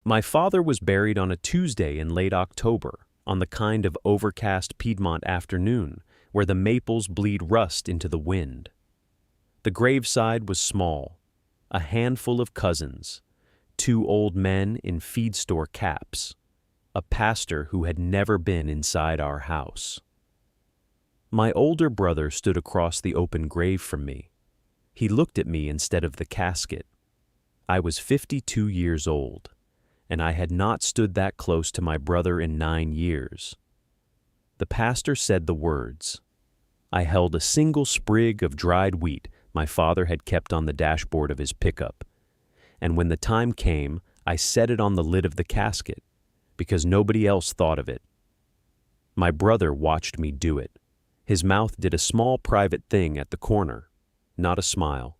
My father was buried on a Tuesday in late October, on the kind of overcast Piedmont afternoon where the maples bleed rust into the wind. The graveside was small, a handful of cousins, two old men in feed store caps, a pastor who had never been inside our house. My older brother stood across the open grave from me. He looked at me instead of the casket. I was 52 years old, and I had not stood that close to my brother in 9 years. The pastor said the words. I held a single sprig of dried wheat my father had kept on the dashboard of his pickup, and when the time came, I set it on the lid of the casket, because nobody else thought of it. My brother watched me do it. His mouth did a small private thing at the corner, not a smile.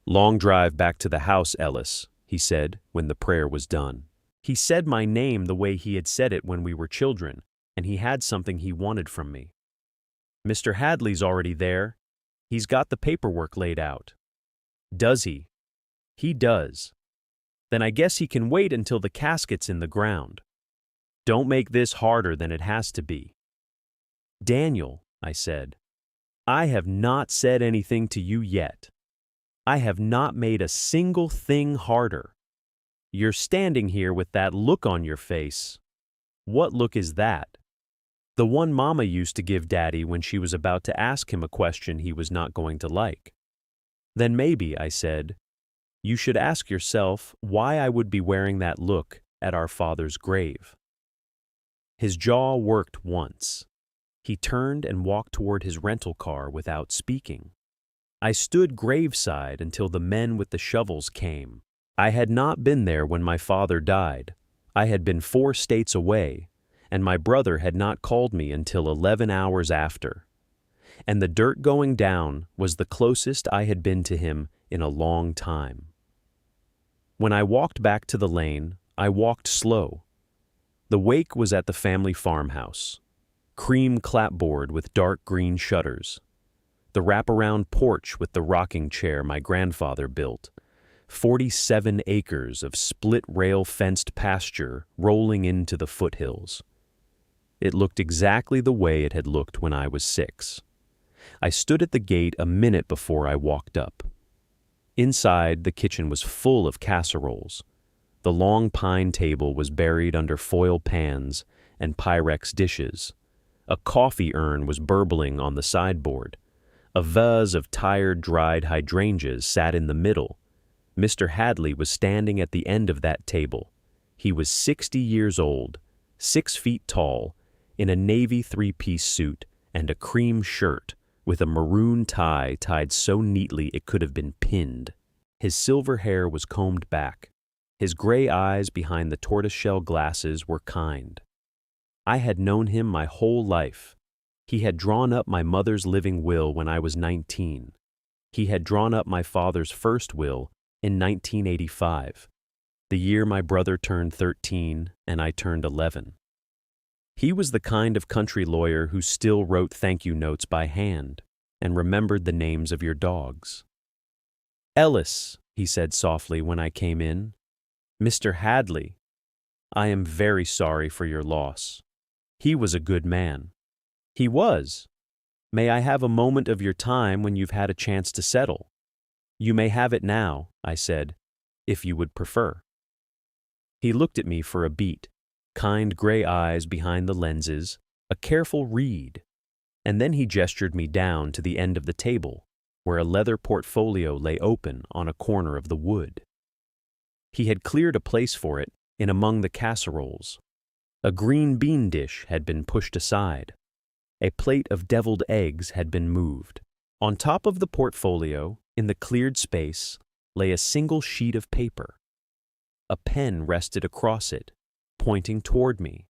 "Long drive back to the house, Ellis," he said when the prayer was done. He said my name the way he had said it when we were children, and he had something he wanted from me. "Mr. Hadley's already there. He's got the paperwork laid out." "Does he?" "He does." "Then I guess he can wait until the casket's in the ground. Don't make this harder than it has to be." "Daniel," I said, "I have not said anything to you yet. I have not made a single thing harder. You're standing here with that look on your face. What look is that?" "The one Mama used to give Daddy when she was about to ask him a question he was not going to like." "Then maybe," I said, "you should ask yourself why I would be wearing that look at our father's grave." His jaw worked once. He turned and walked toward his rental car without speaking. I stood graveside until the men with the shovels came. I had not been there when my father died. I had been 4 states away, and my brother had not called me until 11 hours after. And the dirt going down was the closest I had been to him in a long time. When I walked back to the lane, I walked slow. The wake was at the family farmhouse. Cream clapboard with dark green shutters. The wraparound porch with the rocking chair my grandfather built. 47 acres of split-rail fenced pasture rolling into the foothills. It looked exactly the way it had looked when I was 6. I stood at the gate a minute before I walked up. Inside, the kitchen was full of casseroles. The long pine table was buried under foil pans and Pyrex dishes. A coffee urn was burbling on the sideboard. A vase of tired, dried hydrangeas sat in the middle. Mr. Hadley was standing at the end of that table. He was 60 years old, 6 feet tall, in a navy 3-piece suit and a cream shirt with a maroon tie tied so neatly it could have been pinned. His silver hair was combed back. His gray eyes behind the tortoiseshell glasses were kind. I had known him my whole life. He had drawn up my mother's living will when I was 19. He had drawn up my father's first will in 1985, the year my brother turned 13 and I turned 11. He was the kind of country lawyer who still wrote thank you notes by hand and remembered the names of your dogs. "Ellis," he said softly when I came in. "Mr. Hadley, I am very sorry for your loss. He was a good man." "He was. May I have a moment of your time when you've had a chance to settle?" "You may have it now," I said, "if you would prefer." He looked at me for a beat, kind gray eyes behind the lenses, a careful read, and then he gestured me down to the end of the table, where a leather portfolio lay open on a corner of the wood. He had cleared a place for it in among the casseroles. A green bean dish had been pushed aside. A plate of deviled eggs had been moved. On top of the portfolio, in the cleared space, lay a single sheet of paper. A pen rested across it, pointing toward me.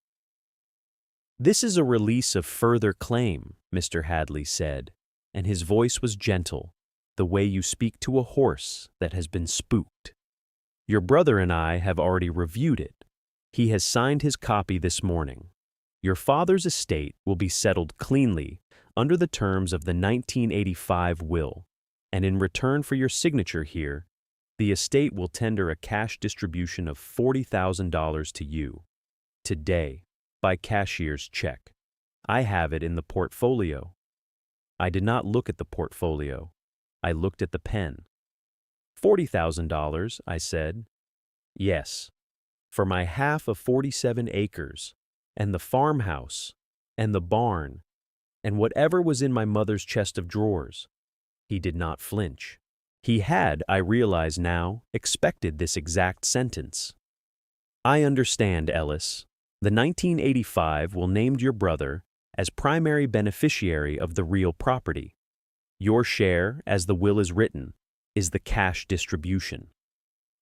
"This is a release of further claim," Mr. Hadley said, and his voice was gentle, the way you speak to a horse that has been spooked. "Your brother and I have already reviewed it. He has signed his copy this morning. Your father's estate will be settled cleanly under the terms of the 1985 will, and in return for your signature here, The estate will tender a cash distribution of $40,000 to you, today, by cashier's check. I have it in the portfolio. I did not look at the portfolio. I looked at the pen. $40,000, I said. Yes, for my half of 47 acres, and the farmhouse, and the barn, and whatever was in my mother's chest of drawers. He did not flinch. He had, I realize now, expected this exact sentence. I understand, Ellis. The 1985 will named your brother as primary beneficiary of the real property. Your share, as the will is written, is the cash distribution.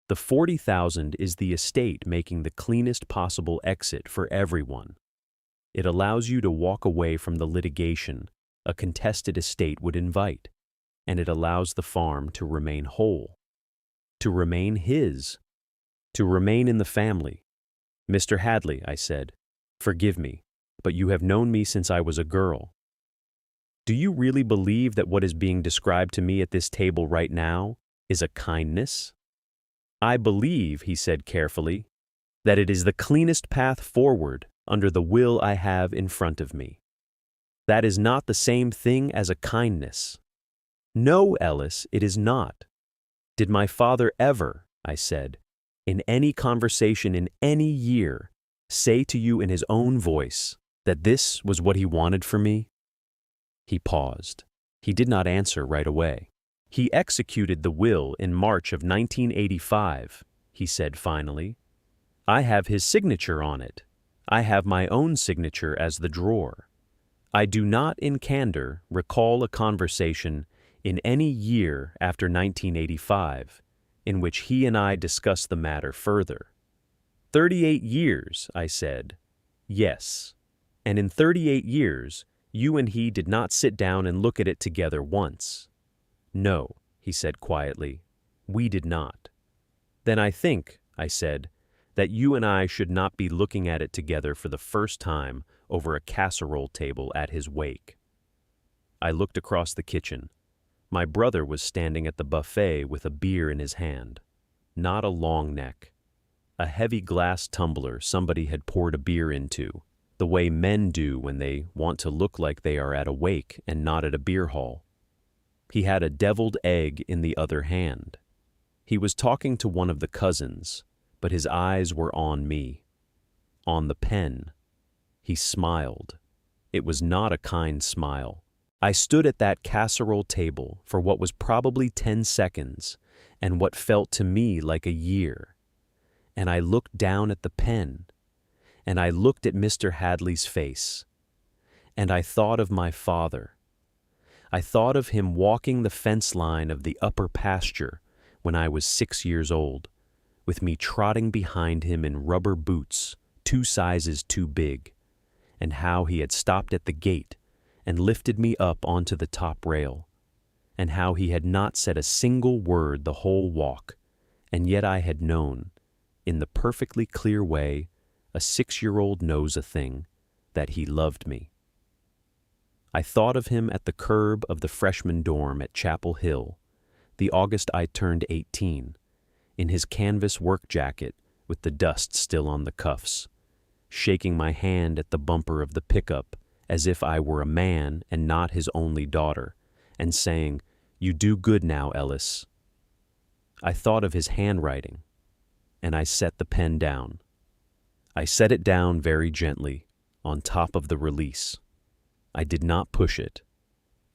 The $40,000 is the estate making the cleanest possible exit for everyone. It allows you to walk away from the litigation a contested estate would invite, and it allows the farm to remain whole, to remain his, to remain in the family. Mr. Hadley, I said, forgive me, but you have known me since I was a girl. Do you really believe that what is being described to me at this table right now is a kindness? I believe, he said carefully, that it is the cleanest path forward under the will I have in front of me. That is not the same thing as a kindness. No, Ellis, it is not. Did my father ever, I said, in any conversation in any year, say to you in his own voice that this was what he wanted for me? He paused. He did not answer right away. He executed the will in March of 1985, he said finally. I have his signature on it. I have my own signature as the drawer. I do not in candor recall a conversation in any year after 1985 in which he and I discussed the matter further. 38 years, I said. Yes. And in 38 years, you and he did not sit down and look at it together once. No, he said quietly, we did not. Then I think, I said, that you and I should not be looking at it together for the first time over a casserole table at his wake. I looked across the kitchen. My brother was standing at the buffet with a beer in his hand. Not a long neck. A heavy glass tumbler somebody had poured a beer into, the way men do when they want to look like they are at a wake and not at a beer hall. He had a deviled egg in the other hand. He was talking to one of the cousins, but his eyes were on me, on the pen. He smiled. It was not a kind smile. I stood at that casserole table for what was probably 10 seconds and what felt to me like a year. And I looked down at the pen, and I looked at Mr. Hadley's face, and I thought of my father. I thought of him walking the fence line of the upper pasture when I was 6 years old, with me trotting behind him in rubber boots 2 sizes too big, and how he had stopped at the gate and lifted me up onto the top rail, and how he had not said a single word the whole walk, and yet I had known, in the perfectly clear way a 6-year-old knows a thing, that he loved me. I thought of him at the curb of the freshman dorm at Chapel Hill, the August I turned 18, in his canvas work jacket with the dust still on the cuffs, shaking my hand at the bumper of the pickup as if I were a man and not his only daughter, and saying, "You do good now, Ellis." I thought of his handwriting, and I set the pen down. I set it down very gently, on top of the release. I did not push it.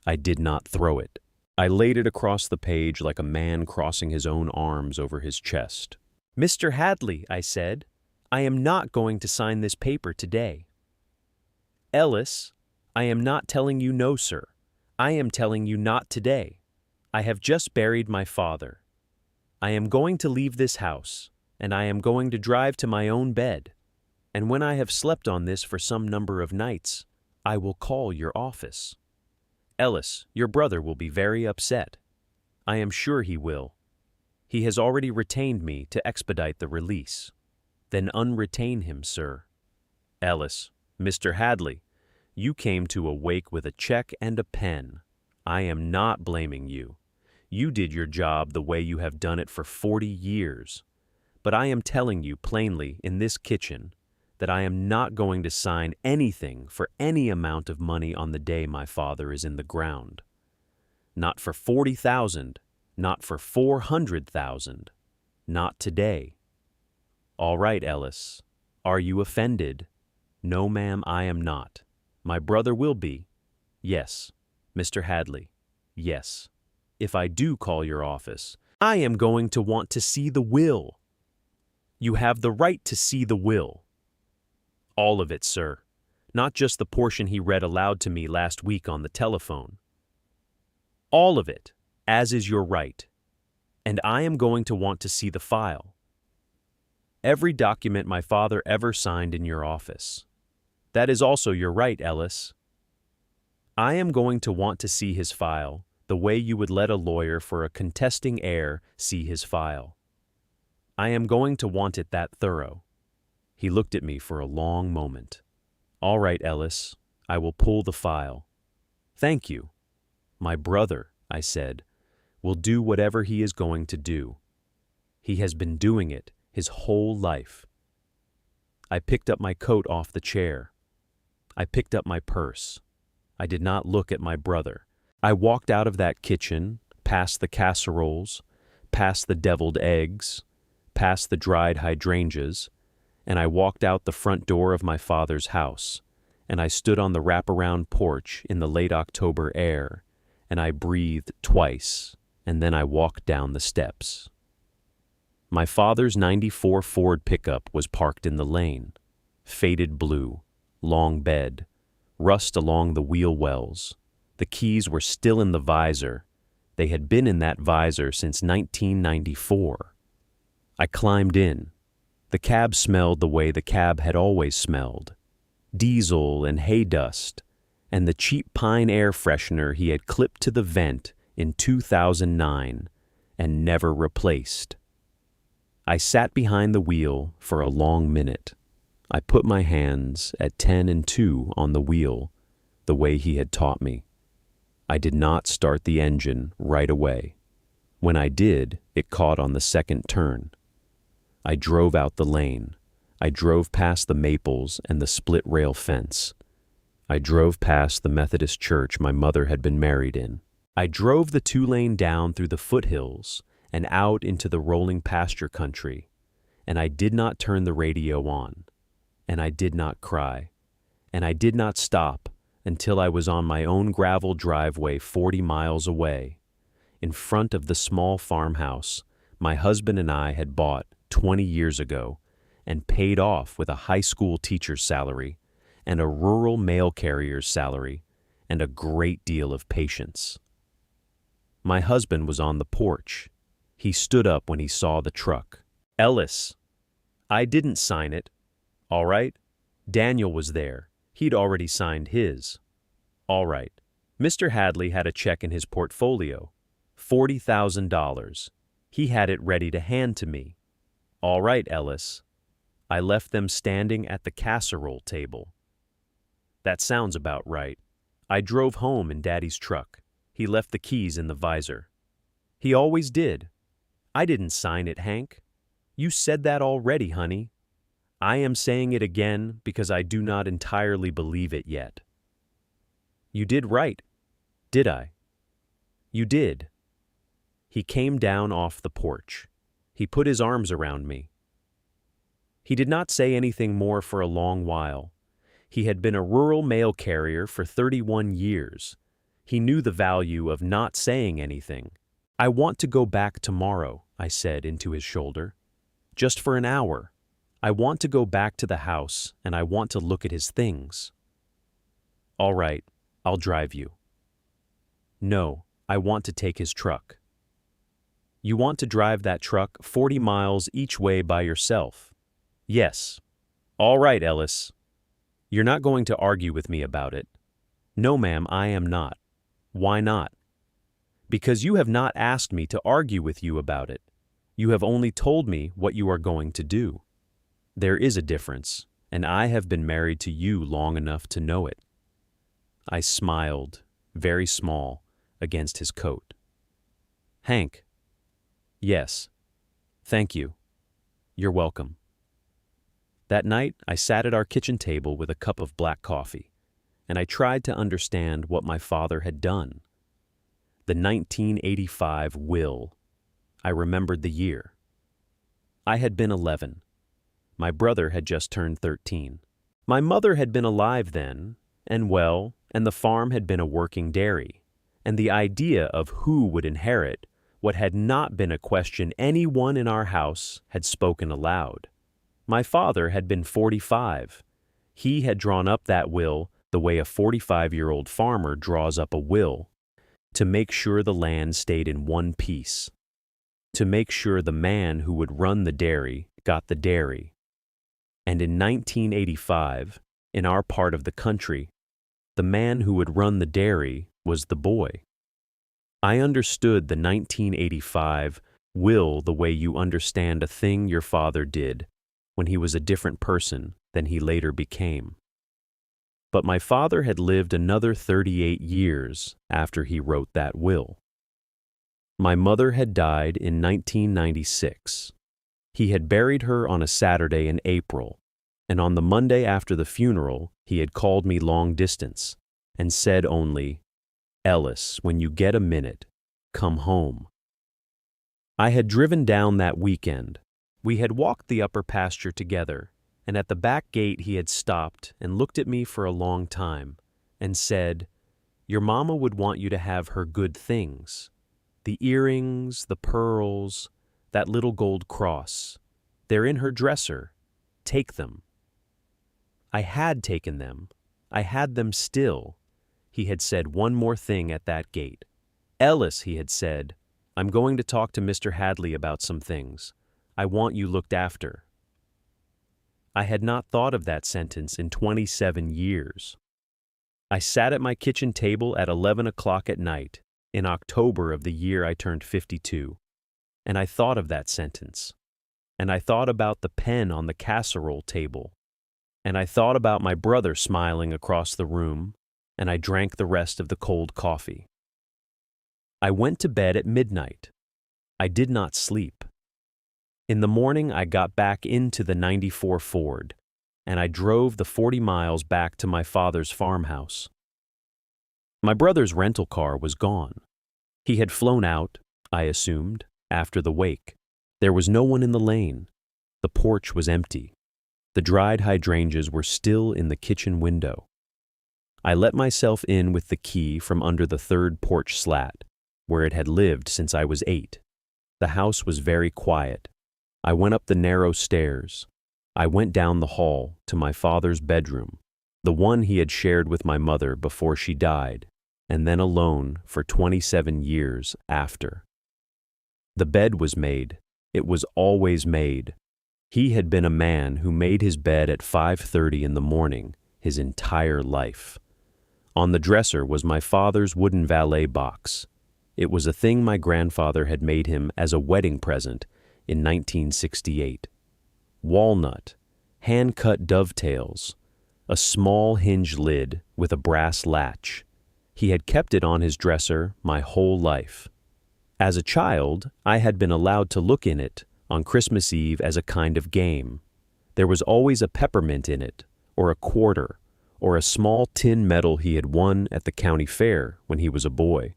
I did not throw it. I laid it across the page like a man crossing his own arms over his chest. "Mr. Hadley," I said, "I am not going to sign this paper today." "Ellis, I am not telling you no, sir. I am telling you not today. I have just buried my father. I am going to leave this house, and I am going to drive to my own bed. And when I have slept on this for some number of nights, I will call your office. Ellis, your brother will be very upset. I am sure he will. He has already retained me to expedite the release. Then unretain him, sir. Ellis, Mr. Hadley, you came to a wake with a check and a pen. I am not blaming you. You did your job the way you have done it for 40 years. But I am telling you plainly in this kitchen that I am not going to sign anything for any amount of money on the day my father is in the ground. Not for 40,000, not for 400,000, not today. All right, Ellis. Are you offended? No, ma'am, I am not. My brother will be. Yes. Mr. Hadley. Yes. If I do call your office, I am going to want to see the will. You have the right to see the will. All of it, sir. Not just the portion he read aloud to me last week on the telephone. All of it, as is your right. And I am going to want to see the file. Every document my father ever signed in your office. That is also your right, Ellis. I am going to want to see his file the way you would let a lawyer for a contesting heir see his file. I am going to want it that thorough. He looked at me for a long moment. All right, Ellis, I will pull the file. Thank you. My brother, I said, will do whatever he is going to do. He has been doing it his whole life. I picked up my coat off the chair. I picked up my purse. I did not look at my brother. I walked out of that kitchen, past the casseroles, past the deviled eggs, past the dried hydrangeas, and I walked out the front door of my father's house, and I stood on the wraparound porch in the late October air, and I breathed twice, and then I walked down the steps. My father's '94 Ford pickup was parked in the lane, faded blue, long bed, rust along the wheel wells. The keys were still in the visor. They had been in that visor since 1994. I climbed in. The cab smelled the way the cab had always smelled, diesel and hay dust, and the cheap pine air freshener he had clipped to the vent in 2009 and never replaced. I sat behind the wheel for a long minute. I put my hands at 10 and 2 on the wheel, the way he had taught me. I did not start the engine right away. When I did, it caught on the second turn. I drove out the lane. I drove past the maples and the split-rail fence. I drove past the Methodist church my mother had been married in. I drove the 2-lane down through the foothills and out into the rolling pasture country, and I did not turn the radio on, and I did not cry, and I did not stop until I was on my own gravel driveway 40 miles away, in front of the small farmhouse my husband and I had bought 20 years ago and paid off with a high school teacher's salary and a rural mail carrier's salary and a great deal of patience. My husband was on the porch. He stood up when he saw the truck. Ellis, I didn't sign it. All right? Daniel was there. He'd already signed his. All right. Mr. Hadley had a check in his portfolio, $40,000. He had it ready to hand to me. All right, Ellis. I left them standing at the casserole table. That sounds about right. I drove home in Daddy's truck. He left the keys in the visor. He always did. I didn't sign it, Hank. You said that already, honey. I am saying it again because I do not entirely believe it yet. You did right, did I? You did. He came down off the porch. He put his arms around me. He did not say anything more for a long while. He had been a rural mail carrier for 31 years. He knew the value of not saying anything. I want to go back tomorrow, I said into his shoulder. Just for an hour. I want to go back to the house and I want to look at his things. All right, I'll drive you. No, I want to take his truck. You want to drive that truck 40 miles each way by yourself? Yes. All right, Ellis. You're not going to argue with me about it. No, ma'am, I am not. Why not? Because you have not asked me to argue with you about it. You have only told me what you are going to do. There is a difference, and I have been married to you long enough to know it. I smiled, very small, against his coat. Hank. Yes. Thank you. You're welcome. That night, I sat at our kitchen table with a cup of black coffee, and I tried to understand what my father had done. The 1985 will. I remembered the year. I had been 11. My brother had just turned 13. My mother had been alive then, and well, and the farm had been a working dairy, and the idea of who would inherit what had not been a question anyone in our house had spoken aloud. My father had been 45. He had drawn up that will the way a 45-year-old farmer draws up a will, to make sure the land stayed in one piece, to make sure the man who would run the dairy got the dairy. And in 1985, in our part of the country, the man who would run the dairy was the boy. I understood the 1985 will the way you understand a thing your father did when he was a different person than he later became. But my father had lived another 38 years after he wrote that will. My mother had died in 1996. He had buried her on a Saturday in April, and on the Monday after the funeral, he had called me long distance and said only, "Ellis, when you get a minute, come home." I had driven down that weekend. We had walked the upper pasture together, and at the back gate he had stopped and looked at me for a long time and said, "Your mama would want you to have her good things. The earrings, the pearls, that little gold cross. They're in her dresser. Take them." I had taken them. I had them still. He had said one more thing at that gate. "Ellis," he had said, "I'm going to talk to Mr. Hadley about some things. I want you looked after." I had not thought of that sentence in 27 years. I sat at my kitchen table at 11 o'clock at night, in October of the year I turned 52, and I thought of that sentence. And I thought about the pen on the casserole table, and I thought about my brother smiling across the room, and I drank the rest of the cold coffee. I went to bed at midnight. I did not sleep. In the morning, I got back into the '94 Ford, and I drove the 40 miles back to my father's farmhouse. My brother's rental car was gone. He had flown out, I assumed, after the wake. There was no one in the lane. The porch was empty. The dried hydrangeas were still in the kitchen window. I let myself in with the key from under the third porch slat, where it had lived since I was 8. The house was very quiet. I went up the narrow stairs. I went down the hall to my father's bedroom, the one he had shared with my mother before she died, and then alone for 27 years after. The bed was made. It was always made. He had been a man who made his bed at 5:30 in the morning his entire life. On the dresser was my father's wooden valet box. It was a thing my grandfather had made him as a wedding present in 1968. Walnut, hand-cut dovetails, a small hinge lid with a brass latch. He had kept it on his dresser my whole life. As a child, I had been allowed to look in it on Christmas Eve as a kind of game. There was always a peppermint in it, or a quarter, or a small tin medal he had won at the county fair when he was a boy.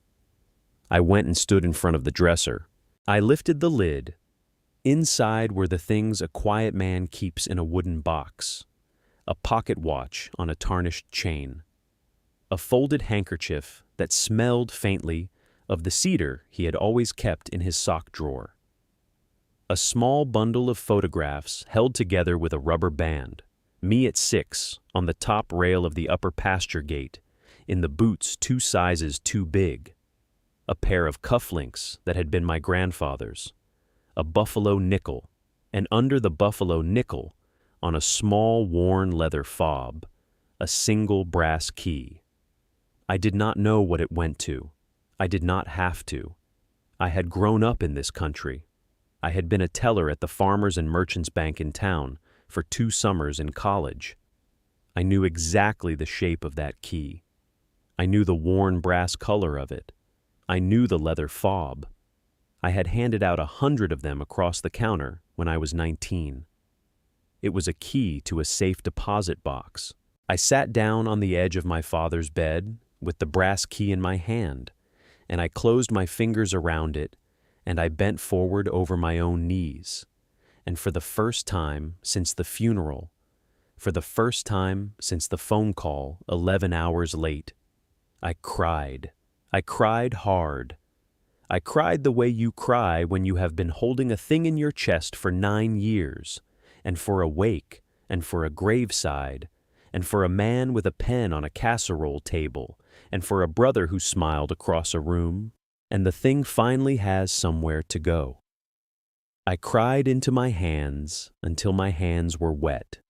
I went and stood in front of the dresser. I lifted the lid. Inside were the things a quiet man keeps in a wooden box: a pocket watch on a tarnished chain, a folded handkerchief that smelled faintly of the cedar he had always kept in his sock drawer, a small bundle of photographs held together with a rubber band, me at 6 on the top rail of the upper pasture gate, in the boots 2 sizes too big, a pair of cufflinks that had been my grandfather's, a buffalo nickel, and under the buffalo nickel, on a small worn leather fob, a single brass key. I did not know what it went to. I did not have to. I had grown up in this country. I had been a teller at the Farmers and Merchants Bank in town for 2 summers in college. I knew exactly the shape of that key. I knew the worn brass color of it. I knew the leather fob. I had handed out 100 of them across the counter when I was 19. It was a key to a safe deposit box. I sat down on the edge of my father's bed with the brass key in my hand, and I closed my fingers around it, and I bent forward over my own knees. And for the first time since the funeral, for the first time since the phone call 11 hours late, I cried. I cried hard. I cried the way you cry when you have been holding a thing in your chest for 9 years, and for a wake, and for a graveside, and for a man with a pen on a casserole table, and for a brother who smiled across a room, and the thing finally has somewhere to go. I cried into my hands until my hands were wet.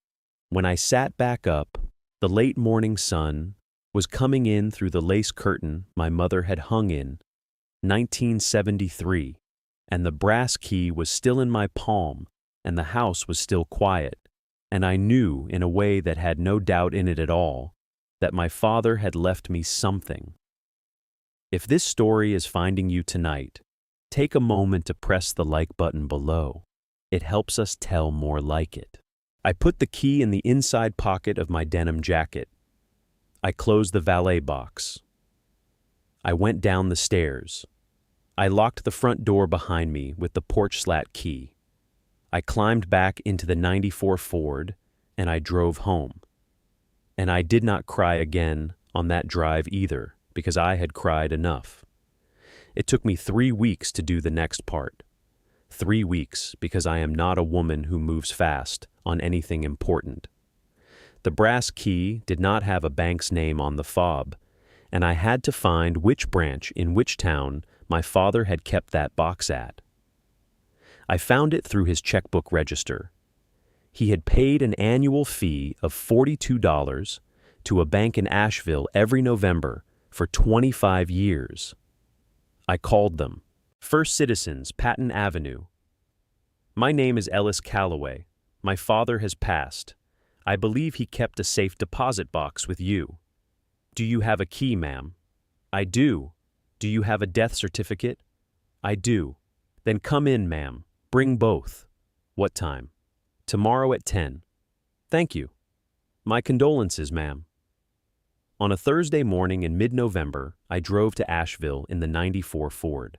When I sat back up, the late morning sun was coming in through the lace curtain my mother had hung in 1973, and the brass key was still in my palm, and the house was still quiet, and I knew, in a way that had no doubt in it at all, that my father had left me something. If this story is finding you tonight, take a moment to press the like button below. It helps us tell more like it. I put the key in the inside pocket of my denim jacket. I closed the valet box. I went down the stairs. I locked the front door behind me with the porch slat key. I climbed back into the '94 Ford, and I drove home. And I did not cry again on that drive either, because I had cried enough. It took me 3 weeks to do the next part. 3 weeks because I am not a woman who moves fast on anything important. The brass key did not have a bank's name on the fob, and I had to find which branch in which town my father had kept that box at. I found it through his checkbook register. He had paid an annual fee of $42 to a bank in Asheville every November for 25 years. I called them. First Citizens, Patton Avenue. My name is Ellis Calloway. My father has passed. I believe he kept a safe deposit box with you. Do you have a key, ma'am? I do. Do you have a death certificate? I do. Then come in, ma'am. Bring both. What time? Tomorrow at 10. Thank you. My condolences, ma'am. On a Thursday morning in mid-November, I drove to Asheville in the '94 Ford.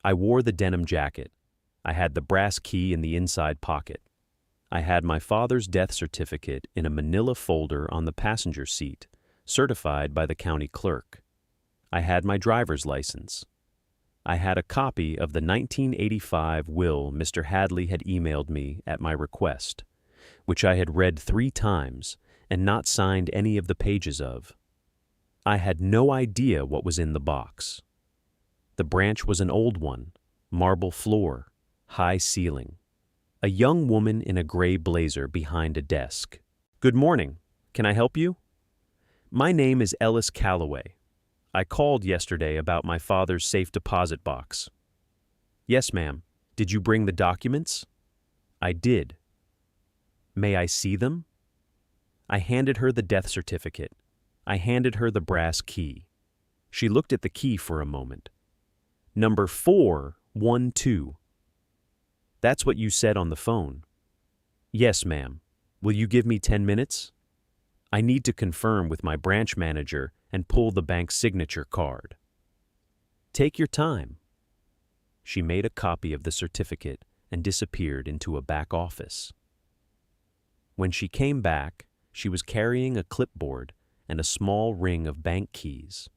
I wore the denim jacket. I had the brass key in the inside pocket. I had my father's death certificate in a manila folder on the passenger seat, certified by the county clerk. I had my driver's license. I had a copy of the 1985 will Mr. Hadley had emailed me at my request, which I had read 3 times and not signed any of the pages of. I had no idea what was in the box. The branch was an old one, marble floor, high ceiling. A young woman in a gray blazer behind a desk. Good morning. Can I help you? My name is Ellis Calloway. I called yesterday about my father's safe deposit box. Yes, ma'am. Did you bring the documents? I did. May I see them? I handed her the death certificate. I handed her the brass key. She looked at the key for a moment. Number 412. That's what you said on the phone. Yes, ma'am. Will you give me 10 minutes? I need to confirm with my branch manager and pull the bank's signature card. Take your time. She made a copy of the certificate and disappeared into a back office. When she came back, she was carrying a clipboard and a small ring of bank keys,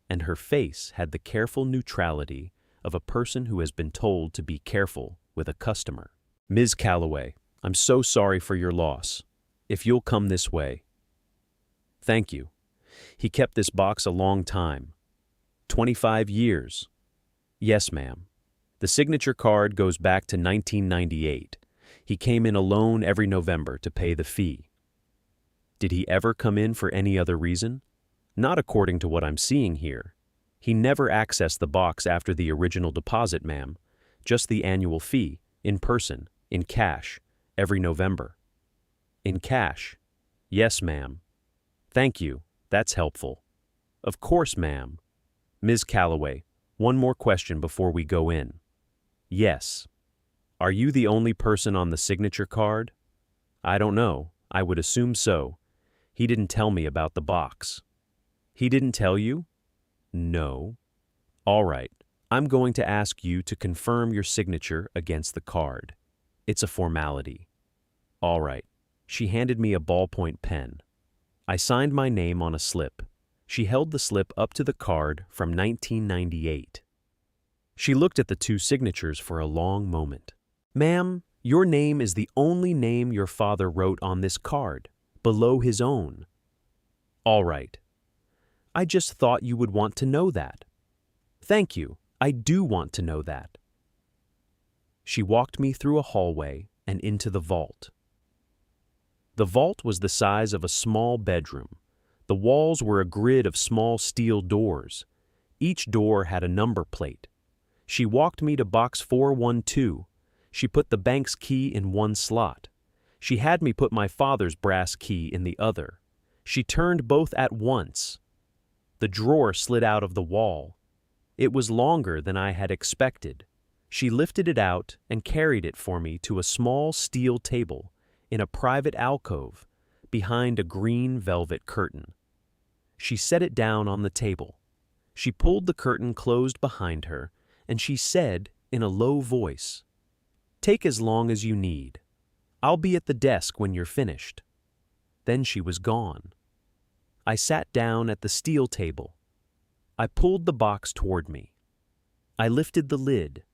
and her face had the careful neutrality of a person who has been told to be careful with a customer. Ms. Calloway, I'm so sorry for your loss. If you'll come this way. Thank you. He kept this box a long time. 25 years. Yes, ma'am. The signature card goes back to 1998. He came in alone every November to pay the fee. Did he ever come in for any other reason? Not according to what I'm seeing here. He never accessed the box after the original deposit, ma'am. Just the annual fee, in person, in cash, every November. In cash. Yes, ma'am. Thank you. That's helpful. Of course, ma'am. Ms. Calloway, one more question before we go in. Yes. Are you the only person on the signature card? I don't know. I would assume so. He didn't tell me about the box. He didn't tell you? No. All right. I'm going to ask you to confirm your signature against the card. It's a formality. All right. She handed me a ballpoint pen. I signed my name on a slip. She held the slip up to the card from 1998. She looked at the two signatures for a long moment. Ma'am, your name is the only name your father wrote on this card, below his own. All right. I just thought you would want to know that. Thank you. I do want to know that. She walked me through a hallway and into the vault. The vault was the size of a small bedroom. The walls were a grid of small steel doors. Each door had a number plate. She walked me to box 412. She put the bank's key in one slot. She had me put my father's brass key in the other. She turned both at once. The drawer slid out of the wall. It was longer than I had expected. She lifted it out and carried it for me to a small steel table in a private alcove behind a green velvet curtain. She set it down on the table. She pulled the curtain closed behind her, and she said in a low voice, "Take as long as you need. I'll be at the desk when you're finished." Then she was gone. I sat down at the steel table. I pulled the box toward me. I lifted the lid.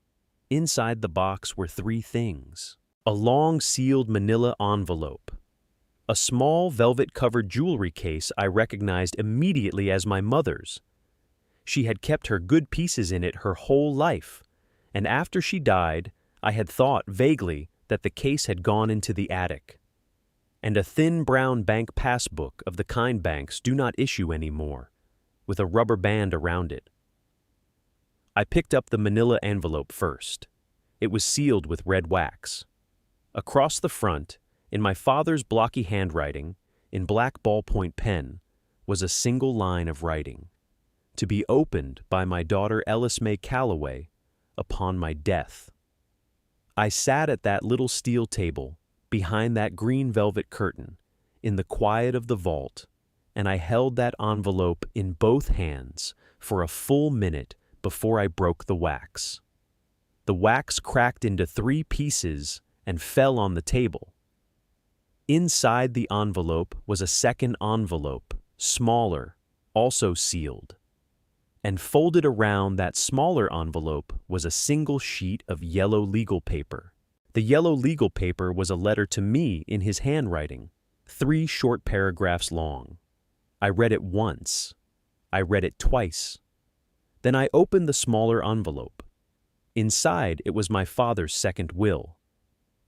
Inside the box were three things: a long sealed manila envelope, a small velvet-covered jewelry case I recognized immediately as my mother's. She had kept her good pieces in it her whole life, and after she died, I had thought vaguely that the case had gone into the attic. And a thin brown bank passbook of the kind banks do not issue anymore, with a rubber band around it. I picked up the manila envelope first. It was sealed with red wax. Across the front, in my father's blocky handwriting, in black ballpoint pen, was a single line of writing: "To be opened by my daughter Ellis May Calloway upon my death." I sat at that little steel table, behind that green velvet curtain, in the quiet of the vault, and I held that envelope in both hands for a full minute before I broke the wax. The wax cracked into three pieces and fell on the table. Inside the envelope was a second envelope, smaller, also sealed. And folded around that smaller envelope was a single sheet of yellow legal paper. The yellow legal paper was a letter to me in his handwriting, 3 short paragraphs long. I read it once. I read it twice. Then I opened the smaller envelope. Inside it was my father's second will.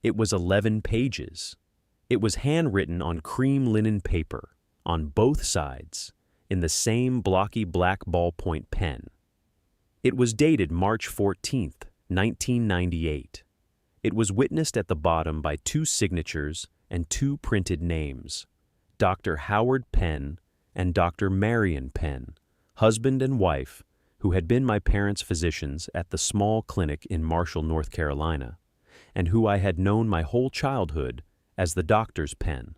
It was 11 pages. It was handwritten on cream linen paper, on both sides, in the same blocky black ballpoint pen. It was dated March 14th, 1998. It was witnessed at the bottom by 2 signatures and 2 printed names: Dr. Howard Penn and Dr. Marion Penn, husband and wife, who had been my parents' physicians at the small clinic in Marshall, North Carolina, and who I had known my whole childhood as the doctor's Penn.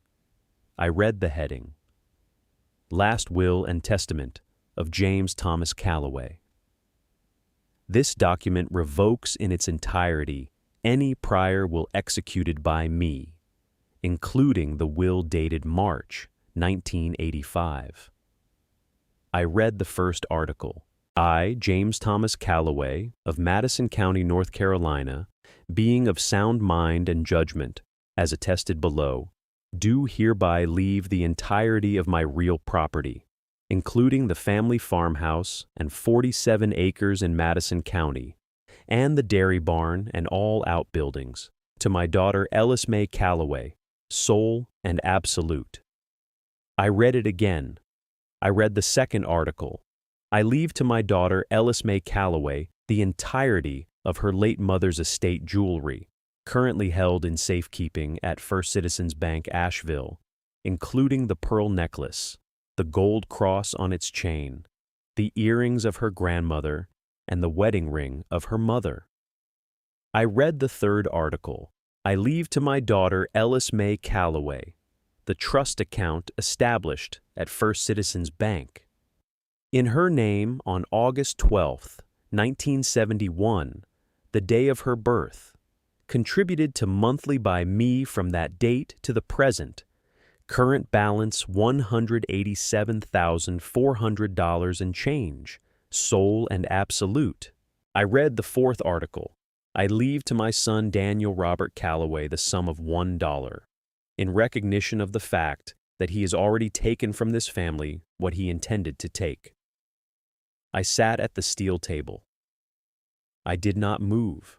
I read the heading: Last Will and Testament of James Thomas Calloway. This document revokes in its entirety any prior will executed by me, including the will dated March 1985. I read the first article. I, James Thomas Calloway, of Madison County, North Carolina, being of sound mind and judgment, as attested below, do hereby leave the entirety of my real property, including the family farmhouse and 47 acres in Madison County, and the dairy barn and all outbuildings, to my daughter Ellis May Calloway, sole and absolute. I read it again. I read the second article. I leave to my daughter Ellis May Calloway the entirety of her late mother's estate jewelry, currently held in safekeeping at First Citizens Bank, Asheville, including the pearl necklace, the gold cross on its chain, the earrings of her grandmother, and the wedding ring of her mother. I read the third article. I leave to my daughter Ellis May Calloway, the trust account established at First Citizens Bank. In her name on August 12th, 1971, the day of her birth, contributed to monthly by me from that date to the present, current balance $187,400 and change, sole and absolute. I read the fourth article. I leave to my son Daniel Robert Calloway the sum of $1, in recognition of the fact that he has already taken from this family what he intended to take. I sat at the steel table. I did not move.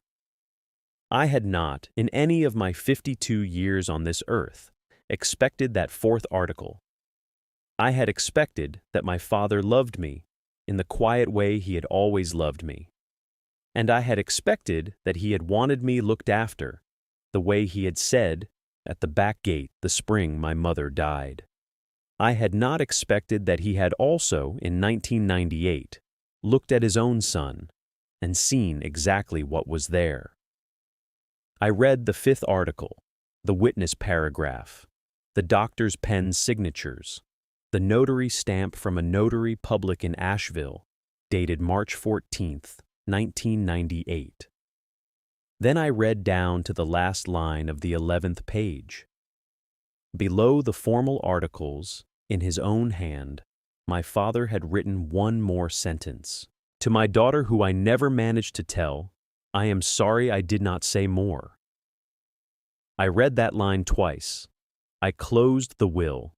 I had not, in any of my 52 years on this earth, expected that fourth article. I had expected that my father loved me in the quiet way he had always loved me. And I had expected that he had wanted me looked after, the way he had said at the back gate the spring my mother died. I had not expected that he had also, in 1998, looked at his own son and seen exactly what was there. I read the fifth article, the witness paragraph, the doctor's pen signatures, the notary stamp from a notary public in Asheville, dated March 14th, 1998. Then I read down to the last line of the 11th page. Below the formal articles, in his own hand, my father had written one more sentence. To my daughter, who I never managed to tell, I am sorry I did not say more. I read that line twice. I closed the will.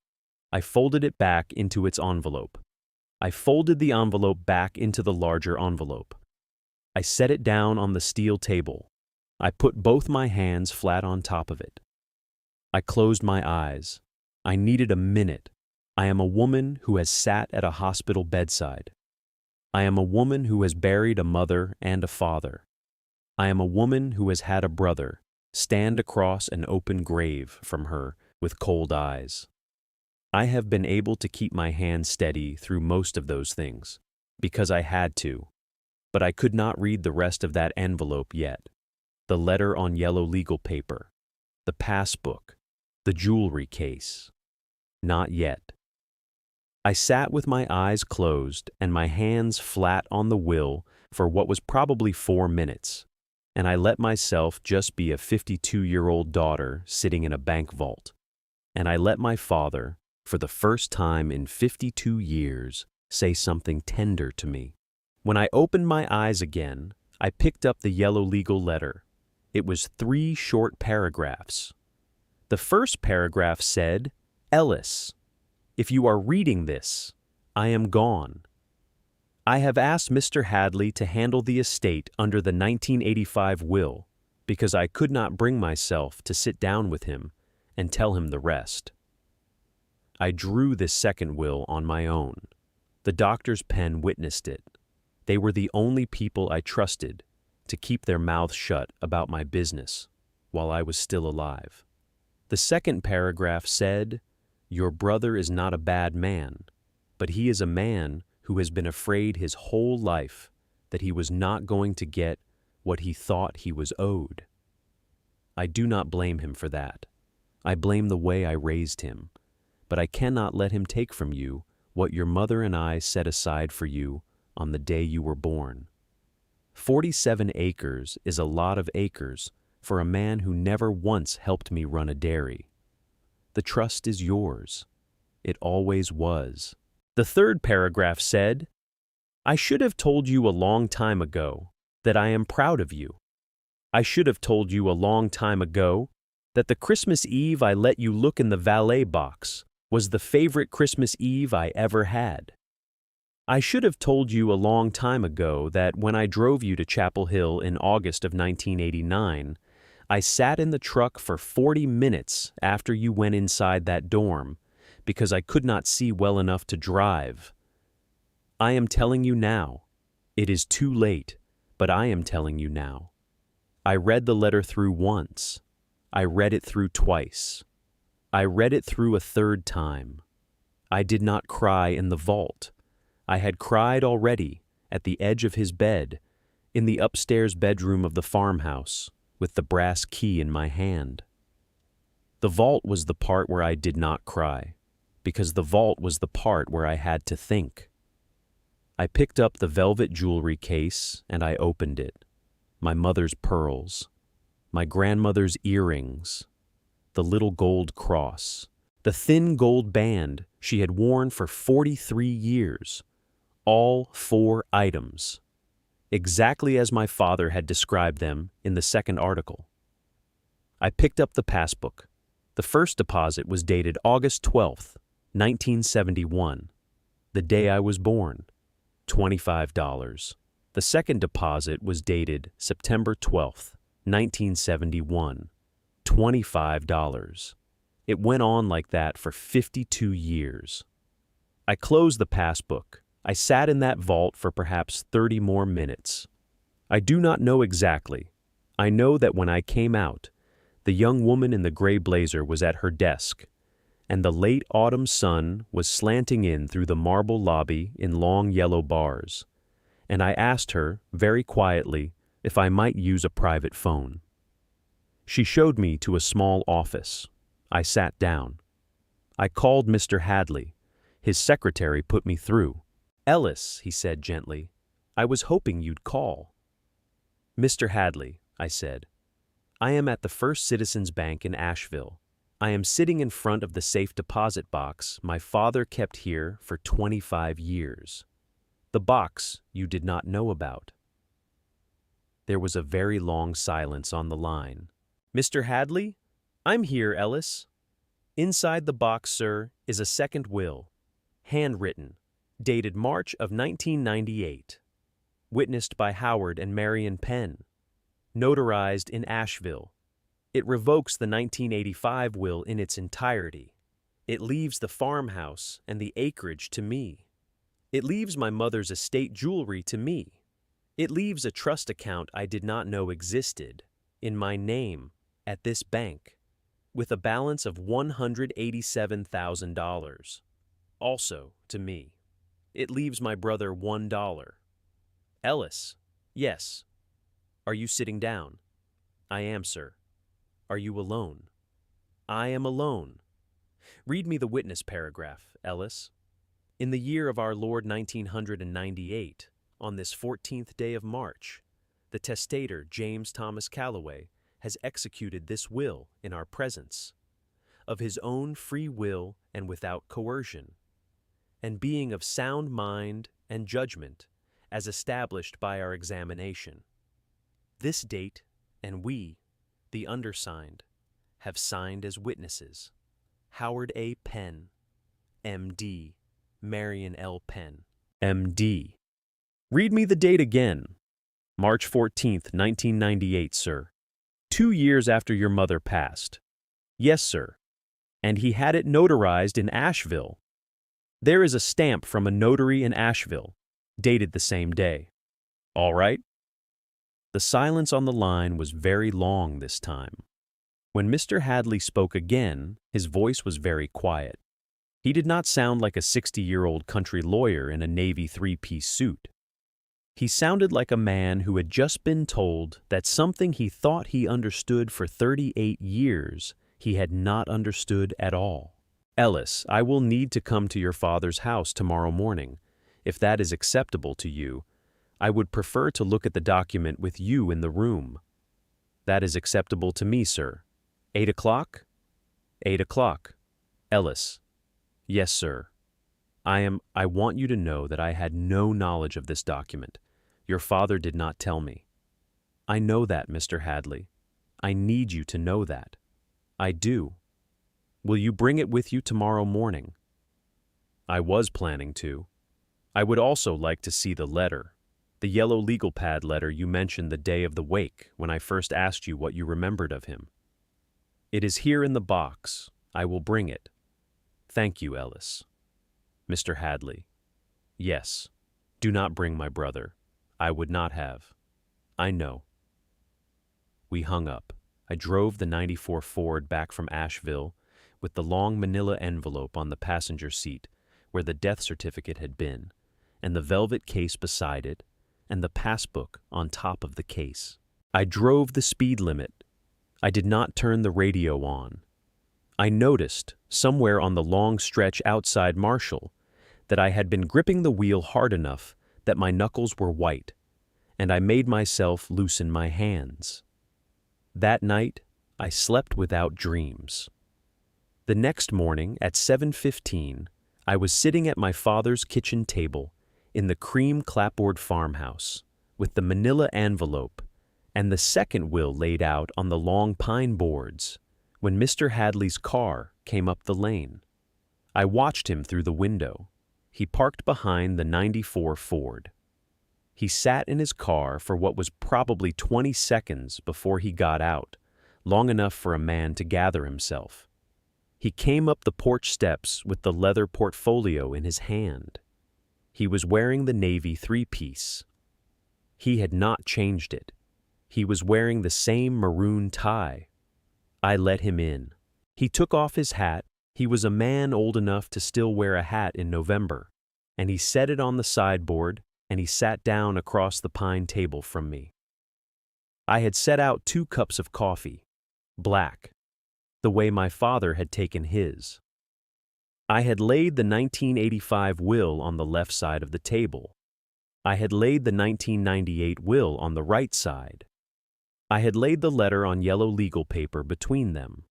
I folded it back into its envelope. I folded the envelope back into the larger envelope. I set it down on the steel table. I put both my hands flat on top of it. I closed my eyes. I needed a minute. I am a woman who has sat at a hospital bedside. I am a woman who has buried a mother and a father. I am a woman who has had a brother stand across an open grave from her with cold eyes. I have been able to keep my hand steady through most of those things, because I had to. But I could not read the rest of that envelope yet. The letter on yellow legal paper, the passbook, the jewelry case. Not yet. I sat with my eyes closed and my hands flat on the will for what was probably 4 minutes, and I let myself just be a 52-year-old daughter sitting in a bank vault. And I let my father, for the first time in 52 years, say something tender to me. When I opened my eyes again, I picked up the yellow legal letter. It was 3 short paragraphs. The first paragraph said, "Ellis, if you are reading this, I am gone. I have asked Mr. Hadley to handle the estate under the 1985 will because I could not bring myself to sit down with him and tell him the rest." I drew this second will on my own. The doctor's pen witnessed it. They were the only people I trusted to keep their mouths shut about my business while I was still alive. The second paragraph said, "Your brother is not a bad man, but he is a man who has been afraid his whole life that he was not going to get what he thought he was owed. I do not blame him for that. I blame the way I raised him, but I cannot let him take from you what your mother and I set aside for you on the day you were born. 47 acres is a lot of acres for a man who never once helped me run a dairy. The trust is yours. It always was." The third paragraph said, "I should have told you a long time ago that I am proud of you. I should have told you a long time ago that the Christmas Eve I let you look in the valet box was the favorite Christmas Eve I ever had. I should have told you a long time ago that when I drove you to Chapel Hill in August of 1989, I sat in the truck for 40 minutes after you went inside that dorm because I could not see well enough to drive. I am telling you now. It is too late, but I am telling you now. I read the letter through once. I read it through twice. I read it through a third time. I did not cry in the vault. I had cried already at the edge of his bed In the upstairs bedroom of the farmhouse, with the brass key in my hand. The vault was the part where I did not cry, because the vault was the part where I had to think. I picked up the velvet jewelry case and I opened it. My mother's pearls, my grandmother's earrings, the little gold cross, the thin gold band she had worn for 43 years, all 4 items, exactly as my father had described them in the second article. I picked up the passbook. The first deposit was dated August 12th, 1971, the day I was born, $25. The second deposit was dated September 12th, 1971, $25. It went on like that for 52 years. I closed the passbook. I sat in that vault for perhaps 30 more minutes. I do not know exactly. I know that when I came out, the young woman in the gray blazer was at her desk, and the late autumn sun was slanting in through the marble lobby in long yellow bars, and I asked her, very quietly, if I might use a private phone. She showed me to a small office. I sat down. I called Mr. Hadley. His secretary put me through. "Ellis," he said gently, "I was hoping you'd call." "Mr. Hadley," I said, "I am at the First Citizens Bank in Asheville. I am sitting in front of the safe deposit box my father kept here for 25 years. The box you did not know about." There was a very long silence on the line. "Mr. Hadley? I'm here, Ellis. Inside the box, sir, is a second will, handwritten, dated March of 1998, witnessed by Howard and Marion Penn, notarized in Asheville. It revokes the 1985 will in its entirety. It leaves the farmhouse and the acreage to me. It leaves my mother's estate jewelry to me. It leaves a trust account I did not know existed, in my name, at this bank, with a balance of $187,000, also to me. It leaves my brother $1. Ellis, yes. Are you sitting down? I am, sir. Are you alone? I am alone. Read me the witness paragraph, Ellis. In the year of our Lord 1998, on this 14th day of March, the testator James Thomas Calloway has executed this will in our presence, of his own free will and without coercion, and being of sound mind and judgment, as established by our examination. This date, and we, the undersigned, have signed as witnesses, Howard A. Penn, M.D., Marion L. Penn, M.D. Read me the date again. March 14th, 1998, sir. 2 years after your mother passed. Yes, sir. And he had it notarized in Asheville. There is a stamp from a notary in Asheville, dated the same day. All right? The silence on the line was very long this time. When Mr. Hadley spoke again, his voice was very quiet. He did not sound like a 60-year-old country lawyer in a Navy three-piece suit. He sounded like a man who had just been told that something he thought he understood for 38 years he had not understood at all. Ellis, I will need to come to your father's house tomorrow morning. If that is acceptable to you, I would prefer to look at the document with you in the room. That is acceptable to me, sir. 8 o'clock? 8 o'clock. Ellis. Yes, sir. I want you to know that I had no knowledge of this document. Your father did not tell me. I know that, Mr. Hadley. I need you to know that. I do. Will you bring it with you tomorrow morning? I was planning to. I would also like to see the letter, the yellow legal pad letter you mentioned the day of the wake when I first asked you what you remembered of him. It is here in the box. I will bring it. Thank you, Ellis. Mr. Hadley. Yes. Do not bring my brother. I would not have. I know. We hung up. I drove the '94 Ford back from Asheville with the long manila envelope on the passenger seat where the death certificate had been, and the velvet case beside it, and the passbook on top of the case. I drove the speed limit. I did not turn the radio on. I noticed, somewhere on the long stretch outside Marshall, that I had been gripping the wheel hard enough that my knuckles were white, and I made myself loosen my hands. That night, I slept without dreams. The next morning, at 7:15, I was sitting at my father's kitchen table in the cream clapboard farmhouse, with the manila envelope and the second will laid out on the long pine boards, when Mr. Hadley's car came up the lane. I watched him through the window. He parked behind the '94 Ford. He sat in his car for what was probably 20 seconds before he got out, long enough for a man to gather himself. He came up the porch steps with the leather portfolio in his hand. He was wearing the navy three-piece. He had not changed it. He was wearing the same maroon tie. I let him in. He took off his hat. He was a man old enough to still wear a hat in November, and he set it on the sideboard, and he sat down across the pine table from me. I had set out 2 cups of coffee, black, the way my father had taken his. I had laid the 1985 will on the left side of the table. I had laid the 1998 will on the right side. I had laid the letter on yellow legal paper between them.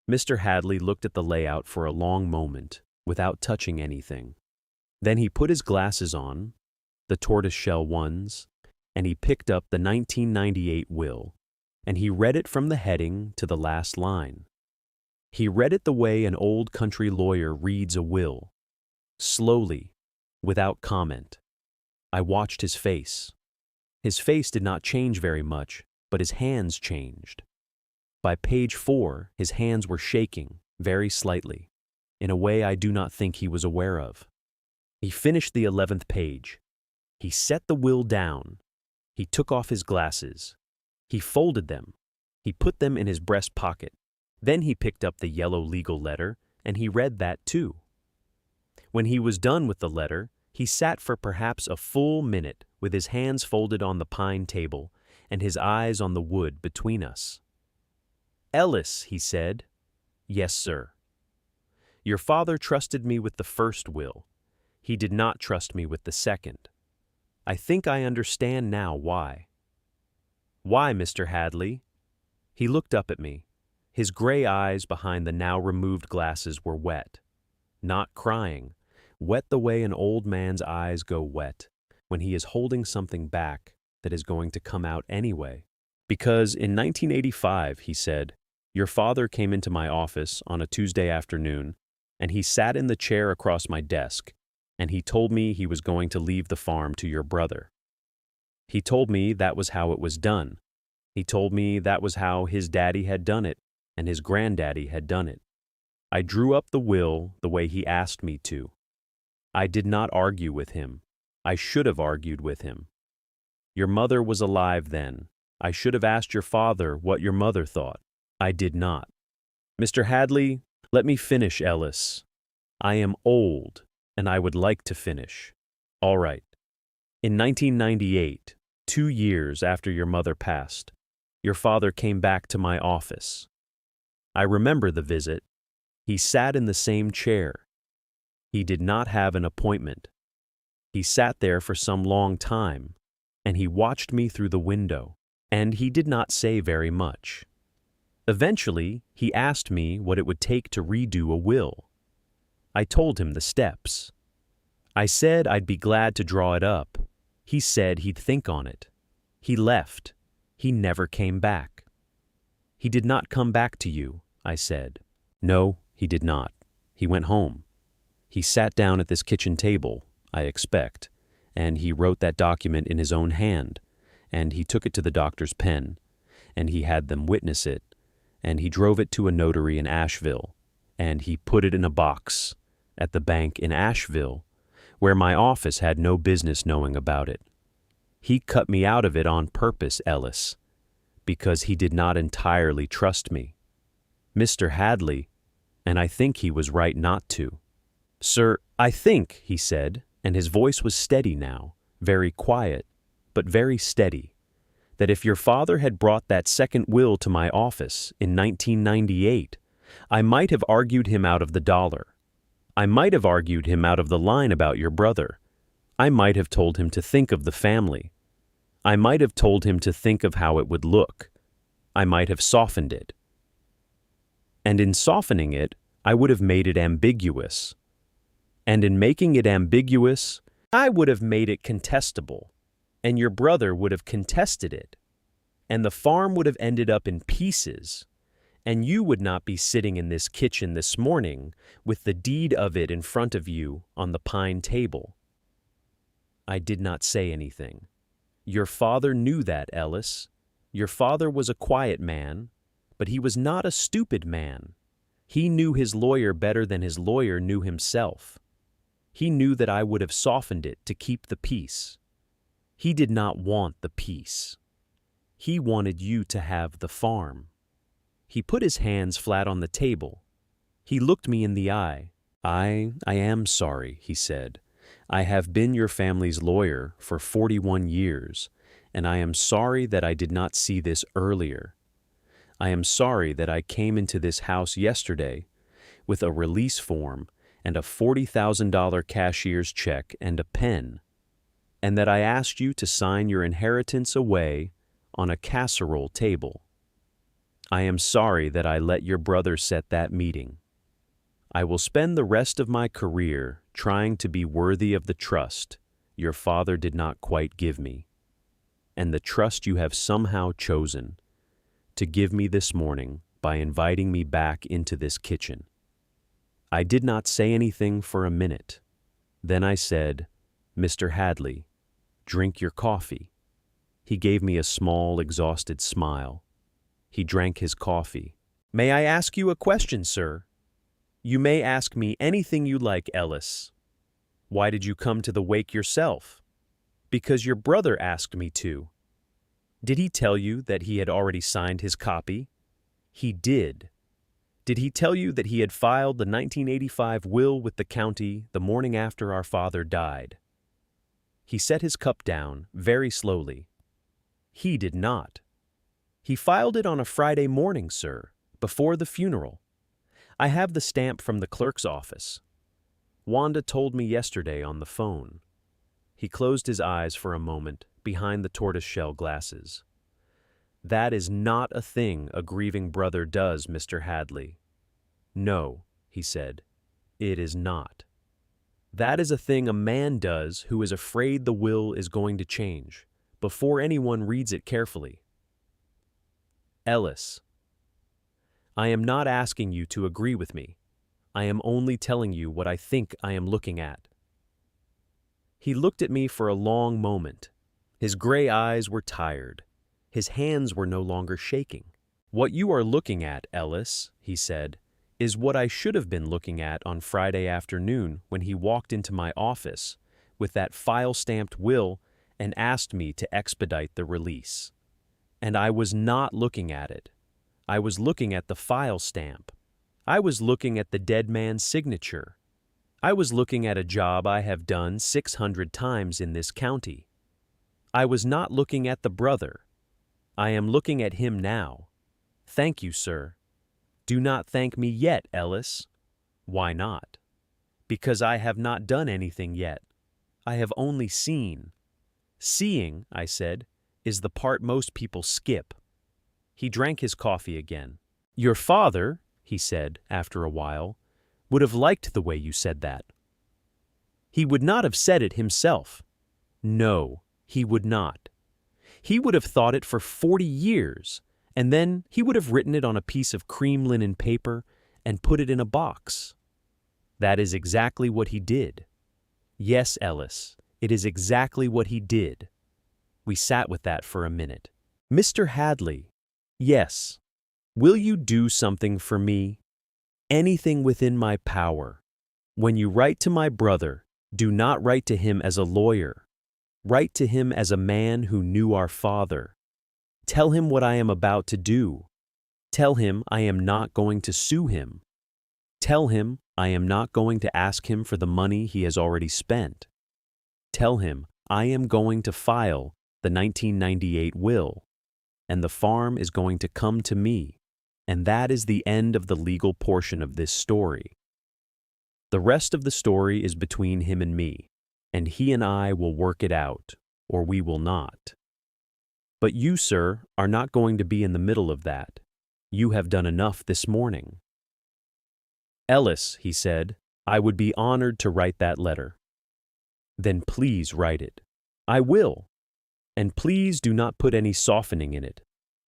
Mr. Hadley looked at the layout for a long moment, without touching anything. Then he put his glasses on, the tortoiseshell ones, and he picked up the 1998 will, and he read it from the heading to the last line. He read it the way an old country lawyer reads a will, slowly, without comment. I watched his face. His face did not change very much, but his hands changed. By page 4, his hands were shaking, very slightly, in a way I do not think he was aware of. He finished the 11th page. He set the will down. He took off his glasses. He folded them. He put them in his breast pocket. Then he picked up the yellow legal letter, and he read that too. When he was done with the letter, he sat for perhaps a full minute with his hands folded on the pine table and his eyes on the wood between us. "Ellis," he said. "Yes, sir." "Your father trusted me with the first will. He did not trust me with the second. I think I understand now why." "Why, Mr. Hadley?" He looked up at me. His gray eyes behind the now removed glasses were wet. Not crying, wet the way an old man's eyes go wet when he is holding something back that is going to come out anyway. "Because in 1985, he said, your father came into my office on a Tuesday afternoon, and he sat in the chair across my desk, and he told me he was going to leave the farm to your brother. He told me that was how it was done. He told me that was how his daddy had done it, and his granddaddy had done it. I drew up the will the way he asked me to. I did not argue with him. I should have argued with him. Your mother was alive then. I should have asked your father what your mother thought. I did not. Mr. Hadley, let me finish, Ellis. I am old, and I would like to finish. All right. In 1998, 2 years after your mother passed, your father came back to my office. I remember the visit. He sat in the same chair. He did not have an appointment. He sat there for some long time, and he watched me through the window, and he did not say very much. Eventually, he asked me what it would take to redo a will. I told him the steps. I said I'd be glad to draw it up. He said he'd think on it. He left. He never came back. He did not come back to you, I said. No, he did not. He went home. He sat down at this kitchen table, I expect, and he wrote that document in his own hand, and he took it to the doctor's pen, and he had them witness it, and he drove it to a notary in Asheville, and he put it in a box at the bank in Asheville, where my office had no business knowing about it. He cut me out of it on purpose, Ellis, because he did not entirely trust me. Mr. Hadley, and I think he was right not to. Sir, I think, he said, and his voice was steady now, very quiet, but very steady, that if your father had brought that second will to my office in 1998, I might have argued him out of the dollar. I might have argued him out of the line about your brother. I might have told him to think of the family. I might have told him to think of how it would look. I might have softened it. And in softening it, I would have made it ambiguous. And in making it ambiguous, I would have made it contestable. And your brother would have contested it. And the farm would have ended up in pieces. And you would not be sitting in this kitchen this morning with the deed of it in front of you on the pine table. I did not say anything. Your father knew that, Ellis. Your father was a quiet man, but he was not a stupid man. He knew his lawyer better than his lawyer knew himself. He knew that I would have softened it to keep the peace. He did not want the peace. He wanted you to have the farm. He put his hands flat on the table. He looked me in the eye. I am sorry, he said. I have been your family's lawyer for 41 years, and I am sorry that I did not see this earlier. I am sorry that I came into this house yesterday with a release form and a $40,000 cashier's check and a pen, and that I asked you to sign your inheritance away on a casserole table. I am sorry that I let your brother set that meeting. I will spend the rest of my career trying to be worthy of the trust your father did not quite give me, and the trust you have somehow chosen to give me this morning by inviting me back into this kitchen. I did not say anything for a minute. Then I said, "Mr. Hadley, drink your coffee." He gave me a small, exhausted smile. He drank his coffee. "May I ask you a question, sir?" "You may ask me anything you like, Ellis." "Why did you come to the wake yourself?" "Because your brother asked me to." "Did he tell you that he had already signed his copy?" "He did." "Did he tell you that he had filed the 1985 will with the county the morning after our father died?" He set his cup down very slowly. "He did not. He filed it on a Friday morning, sir, before the funeral. I have the stamp from the clerk's office. Wanda told me yesterday on the phone." He closed his eyes for a moment behind the tortoiseshell glasses. "That is not a thing a grieving brother does, Mr. Hadley." "No," he said, "it is not. That is a thing a man does who is afraid the will is going to change, before anyone reads it carefully. Ellis, I am not asking you to agree with me. I am only telling you what I think I am looking at." He looked at me for a long moment. His gray eyes were tired. His hands were no longer shaking. "What you are looking at, Ellis," he said, "is what I should have been looking at on Friday afternoon when he walked into my office with that file-stamped will and asked me to expedite the release. And I was not looking at it. I was looking at the file stamp. I was looking at the dead man's signature. I was looking at a job I have done 600 times in this county. I was not looking at the brother. I am looking at him now. Thank you, sir. Do not thank me yet, Ellis." "Why not?" "Because I have not done anything yet. I have only seen." "Seeing," I said, "is the part most people skip." He drank his coffee again. "Your father," he said after a while, "would have liked the way you said that. He would not have said it himself. No, he would not. He would have thought it for 40 years, and then he would have written it on a piece of cream linen paper and put it in a box. That is exactly what he did. Yes, Ellis, it is exactly what he did." We sat with that for a minute. "Mr. Hadley." "Yes. Will you do something for me? Anything within my power. When you write to my brother, do not write to him as a lawyer. Write to him as a man who knew our father. Tell him what I am about to do. Tell him I am not going to sue him. Tell him I am not going to ask him for the money he has already spent. Tell him I am going to file the 1998 will, and the farm is going to come to me, and that is the end of the legal portion of this story. The rest of the story is between him and me, and he and I will work it out, or we will not. But you, sir, are not going to be in the middle of that. You have done enough this morning." "Ellis," he said, "I would be honored to write that letter." "Then please write it." "I will. And please do not put any softening in it.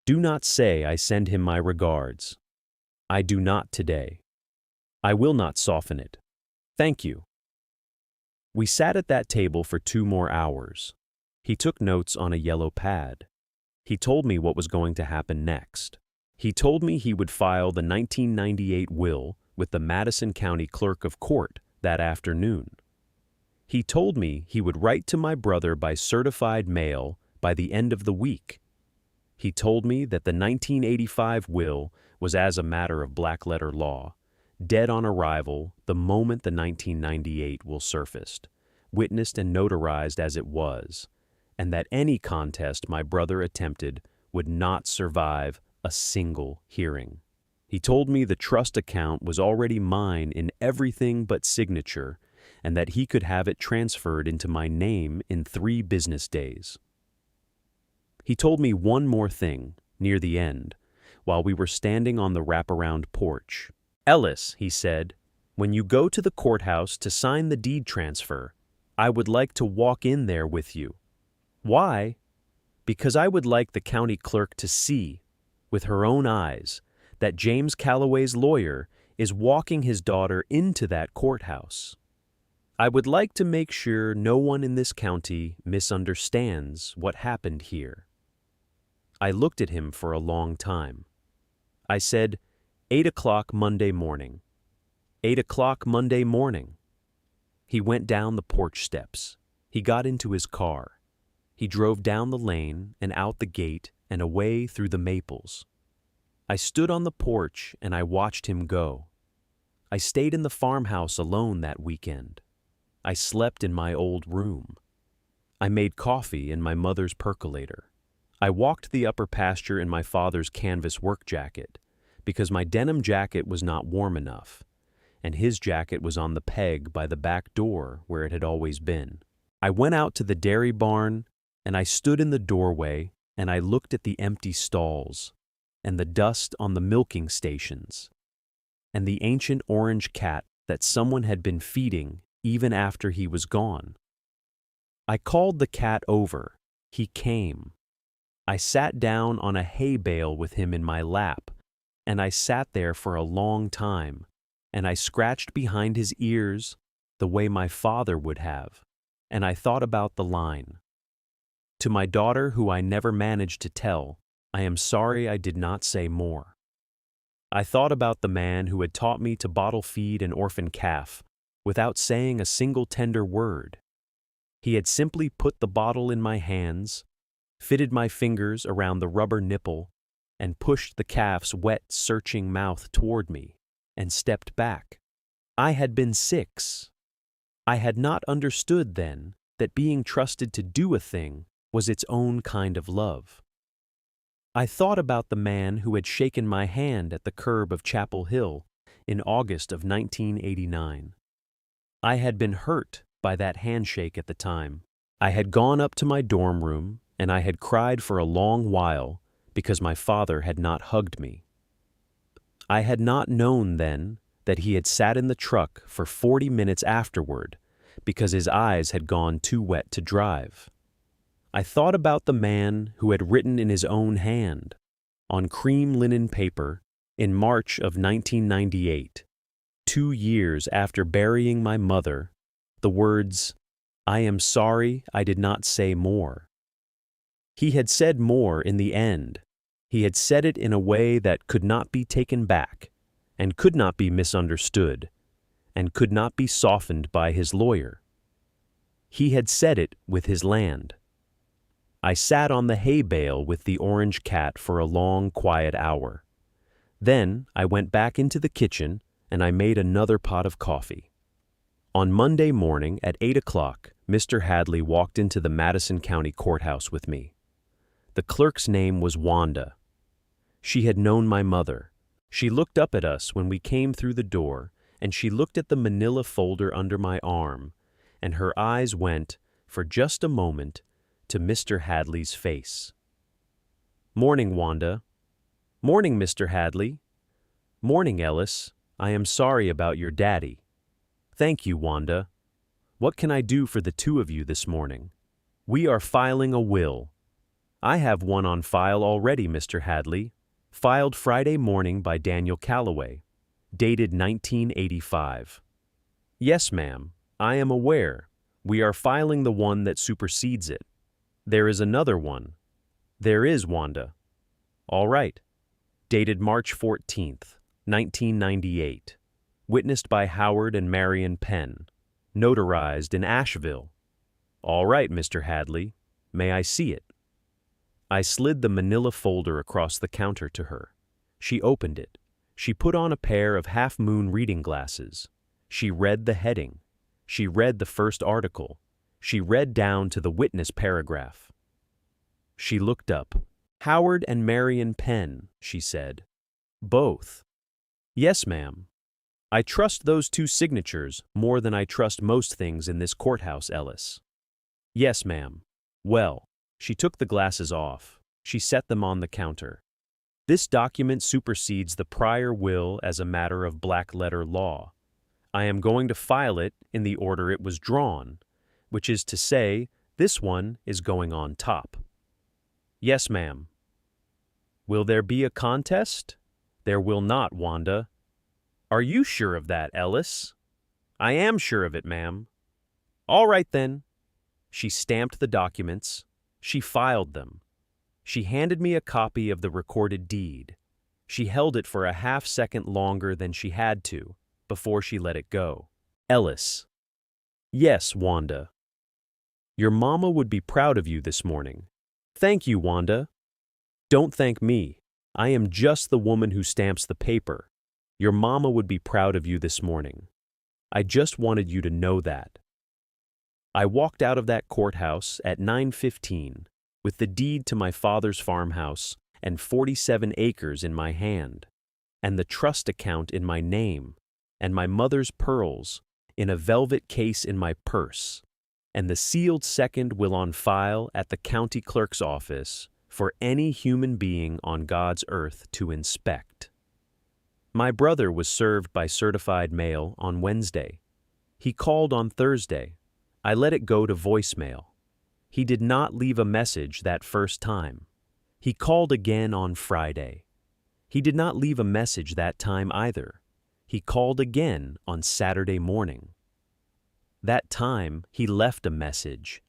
Do not say I send him my regards. I do not today. I will not soften it. Thank you." We sat at that table for 2 more hours. He took notes on a yellow pad. He told me what was going to happen next. He told me he would file the 1998 will with the Madison County Clerk of Court that afternoon. He told me he would write to my brother by certified mail by the end of the week. He told me that the 1985 will was, as a matter of black-letter law, dead on arrival the moment the 1998 will surfaced, witnessed and notarized as it was, and that any contest my brother attempted would not survive a single hearing. He told me the trust account was already mine in everything but signature, and that he could have it transferred into my name in 3 business days. He told me one more thing, near the end, while we were standing on the wraparound porch. "Ellis," he said, "when you go to the courthouse to sign the deed transfer, I would like to walk in there with you." "Why?" "Because I would like the county clerk to see, with her own eyes, that James Calloway's lawyer is walking his daughter into that courthouse. I would like to make sure no one in this county misunderstands what happened here." I looked at him for a long time. I said, 8 o'clock Monday morning. 8 o'clock Monday morning. He went down the porch steps. He got into his car. He drove down the lane and out the gate and away through the maples. I stood on the porch and I watched him go. I stayed in the farmhouse alone that weekend. I slept in my old room. I made coffee in my mother's percolator. I walked the upper pasture in my father's canvas work jacket, because my denim jacket was not warm enough, and his jacket was on the peg by the back door where it had always been. I went out to the dairy barn, and I stood in the doorway, and I looked at the empty stalls, and the dust on the milking stations, and the ancient orange cat that someone had been feeding even after he was gone. I called the cat over. He came. I sat down on a hay bale with him in my lap, and I sat there for a long time, and I scratched behind his ears the way my father would have, and I thought about the line. To my daughter, who I never managed to tell, I am sorry I did not say more. I thought about the man who had taught me to bottle feed an orphan calf without saying a single tender word. He had simply put the bottle in my hands, fitted my fingers around the rubber nipple, and pushed the calf's wet, searching mouth toward me, and stepped back. I had been 6. I had not understood then that being trusted to do a thing was its own kind of love. I thought about the man who had shaken my hand at the curb of Chapel Hill in August of 1989. I had been hurt by that handshake at the time. I had gone up to my dorm room and I had cried for a long while because my father had not hugged me. I had not known then that he had sat in the truck for 40 minutes afterward because his eyes had gone too wet to drive. I thought about the man who had written in his own hand, on cream linen paper, in March of 1998, 2 years after burying my mother, the words, "I am sorry I did not say more." He had said more in the end. He had said it in a way that could not be taken back, and could not be misunderstood, and could not be softened by his lawyer. He had said it with his land. I sat on the hay bale with the orange cat for a long, quiet hour. Then I went back into the kitchen and I made another pot of coffee. On Monday morning at 8 o'clock, Mr. Hadley walked into the Madison County Courthouse with me. The clerk's name was Wanda. She had known my mother. She looked up at us when we came through the door, and she looked at the manila folder under my arm, and her eyes went, for just a moment, to Mr. Hadley's face. "Morning, Wanda." "Morning, Mr. Hadley." "Morning, Ellis. I am sorry about your daddy." "Thank you, Wanda. What can I do for the two of you this morning?" "We are filing a will." "I have one on file already, Mr. Hadley. Filed Friday morning by Daniel Calloway. Dated 1985. "Yes, ma'am. I am aware. We are filing the one that supersedes it. There is another one." "There is, Wanda." "All right. Dated March 14th, 1998. Witnessed by Howard and Marion Penn. Notarized in Asheville." "All right, Mr. Hadley. May I see it?" I slid the manila folder across the counter to her. She opened it. She put on a pair of half-moon reading glasses. She read the heading. She read the first article. She read down to the witness paragraph. She looked up. "Howard and Marion Penn," she said. "Both." "Yes, ma'am. I trust those two signatures more than I trust most things in this courthouse, Ellis." "Yes, ma'am. Well." She took the glasses off. She set them on the counter. "This document supersedes the prior will as a matter of black-letter law. I am going to file it in the order it was drawn, which is to say, this one is going on top." "Yes, ma'am." "Will there be a contest?" "There will not, Wanda." "Are you sure of that, Ellis?" "I am sure of it, ma'am." "All right, then." She stamped the documents. She filed them. She handed me a copy of the recorded deed. She held it for a half-second longer than she had to, before she let it go. "Ellis." "Yes, Wanda." "Your mama would be proud of you this morning." "Thank you, Wanda." "Don't thank me. I am just the woman who stamps the paper. Your mama would be proud of you this morning. I just wanted you to know that." I walked out of that courthouse at 9:15 with the deed to my father's farmhouse and 47 acres in my hand, and the trust account in my name, and my mother's pearls in a velvet case in my purse, and the sealed second will on file at the county clerk's office for any human being on God's earth to inspect. My brother was served by certified mail on Wednesday. He called on Thursday. I let it go to voicemail. He did not leave a message that first time. He called again on Friday. He did not leave a message that time either. He called again on Saturday morning. That time, he left a message.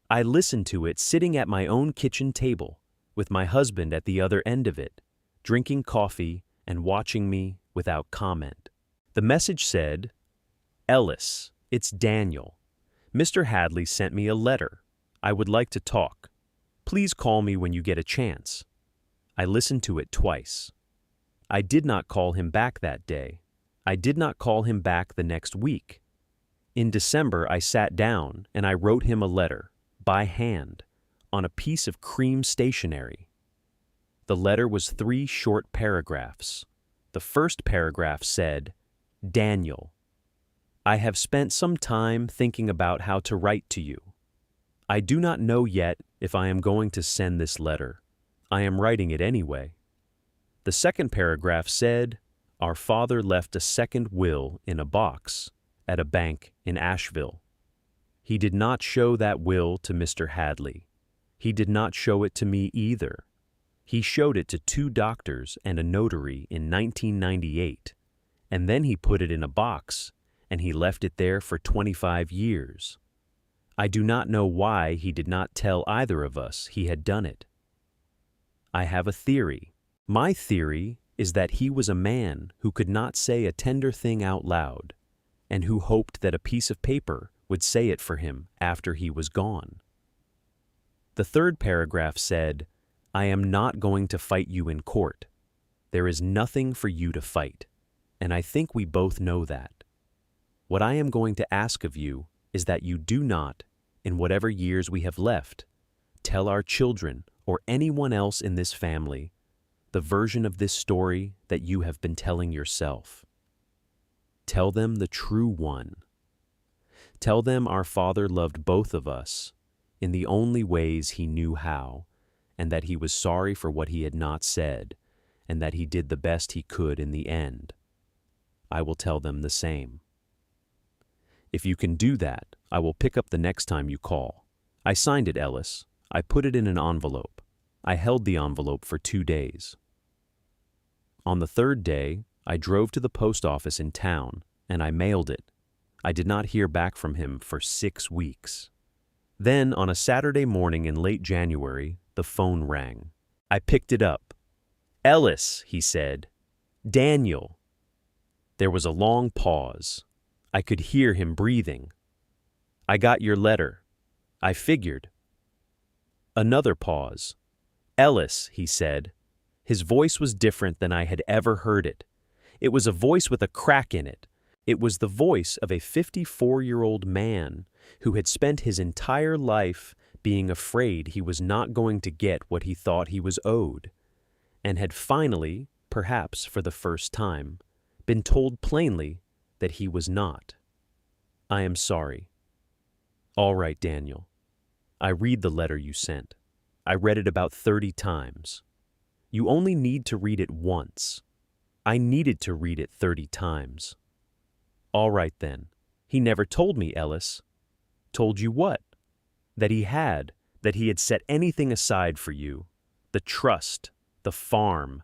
I listened to it sitting at my own kitchen table, with my husband at the other end of it, drinking coffee and watching me without comment. The message said, "Ellis, it's Daniel. Mr. Hadley sent me a letter. I would like to talk. Please call me when you get a chance." I listened to it twice. I did not call him back that day. I did not call him back the next week. In December, I sat down and I wrote him a letter, by hand, on a piece of cream stationery. The letter was 3 short paragraphs. The first paragraph said, "Daniel, I have spent some time thinking about how to write to you. I do not know yet if I am going to send this letter. I am writing it anyway." The second paragraph said, "Our father left a second will in a box at a bank in Asheville. He did not show that will to Mr. Hadley. He did not show it to me either. He showed it to 2 doctors and a notary in 1998, and then he put it in a box and he left it there for 25 years. I do not know why he did not tell either of us he had done it. I have a theory. My theory is that he was a man who could not say a tender thing out loud, and who hoped that a piece of paper would say it for him after he was gone." The third paragraph said, "I am not going to fight you in court. There is nothing for you to fight, and I think we both know that. What I am going to ask of you is that you do not, in whatever years we have left, tell our children or anyone else in this family the version of this story that you have been telling yourself. Tell them the true one. Tell them our Father loved both of us in the only ways he knew how, and that he was sorry for what he had not said, and that he did the best he could in the end. I will tell them the same. If you can do that, I will pick up the next time you call. I signed it, Ellis. I put it in an envelope. I held the envelope for 2 days. On the 3rd day, I drove to the post office in town, and I mailed it. I did not hear back from him for 6 weeks. Then, on a Saturday morning in late January, the phone rang. I picked it up. "Ellis," he said. "Daniel." There was a long pause. I could hear him breathing. "I got your letter. I figured." Another pause. "Ellis," he said. His voice was different than I had ever heard it. It was a voice with a crack in it. It was the voice of a 54-year-old man who had spent his entire life being afraid he was not going to get what he thought he was owed, and had finally, perhaps for the first time, been told plainly that he was not. "I am sorry." "All right, Daniel. I read the letter you sent. I read it about 30 times. You only need to read it once. I needed to read it 30 times. "All right, then. He never told me, Ellis." "Told you what?" That he had set anything aside for you. The trust, the farm,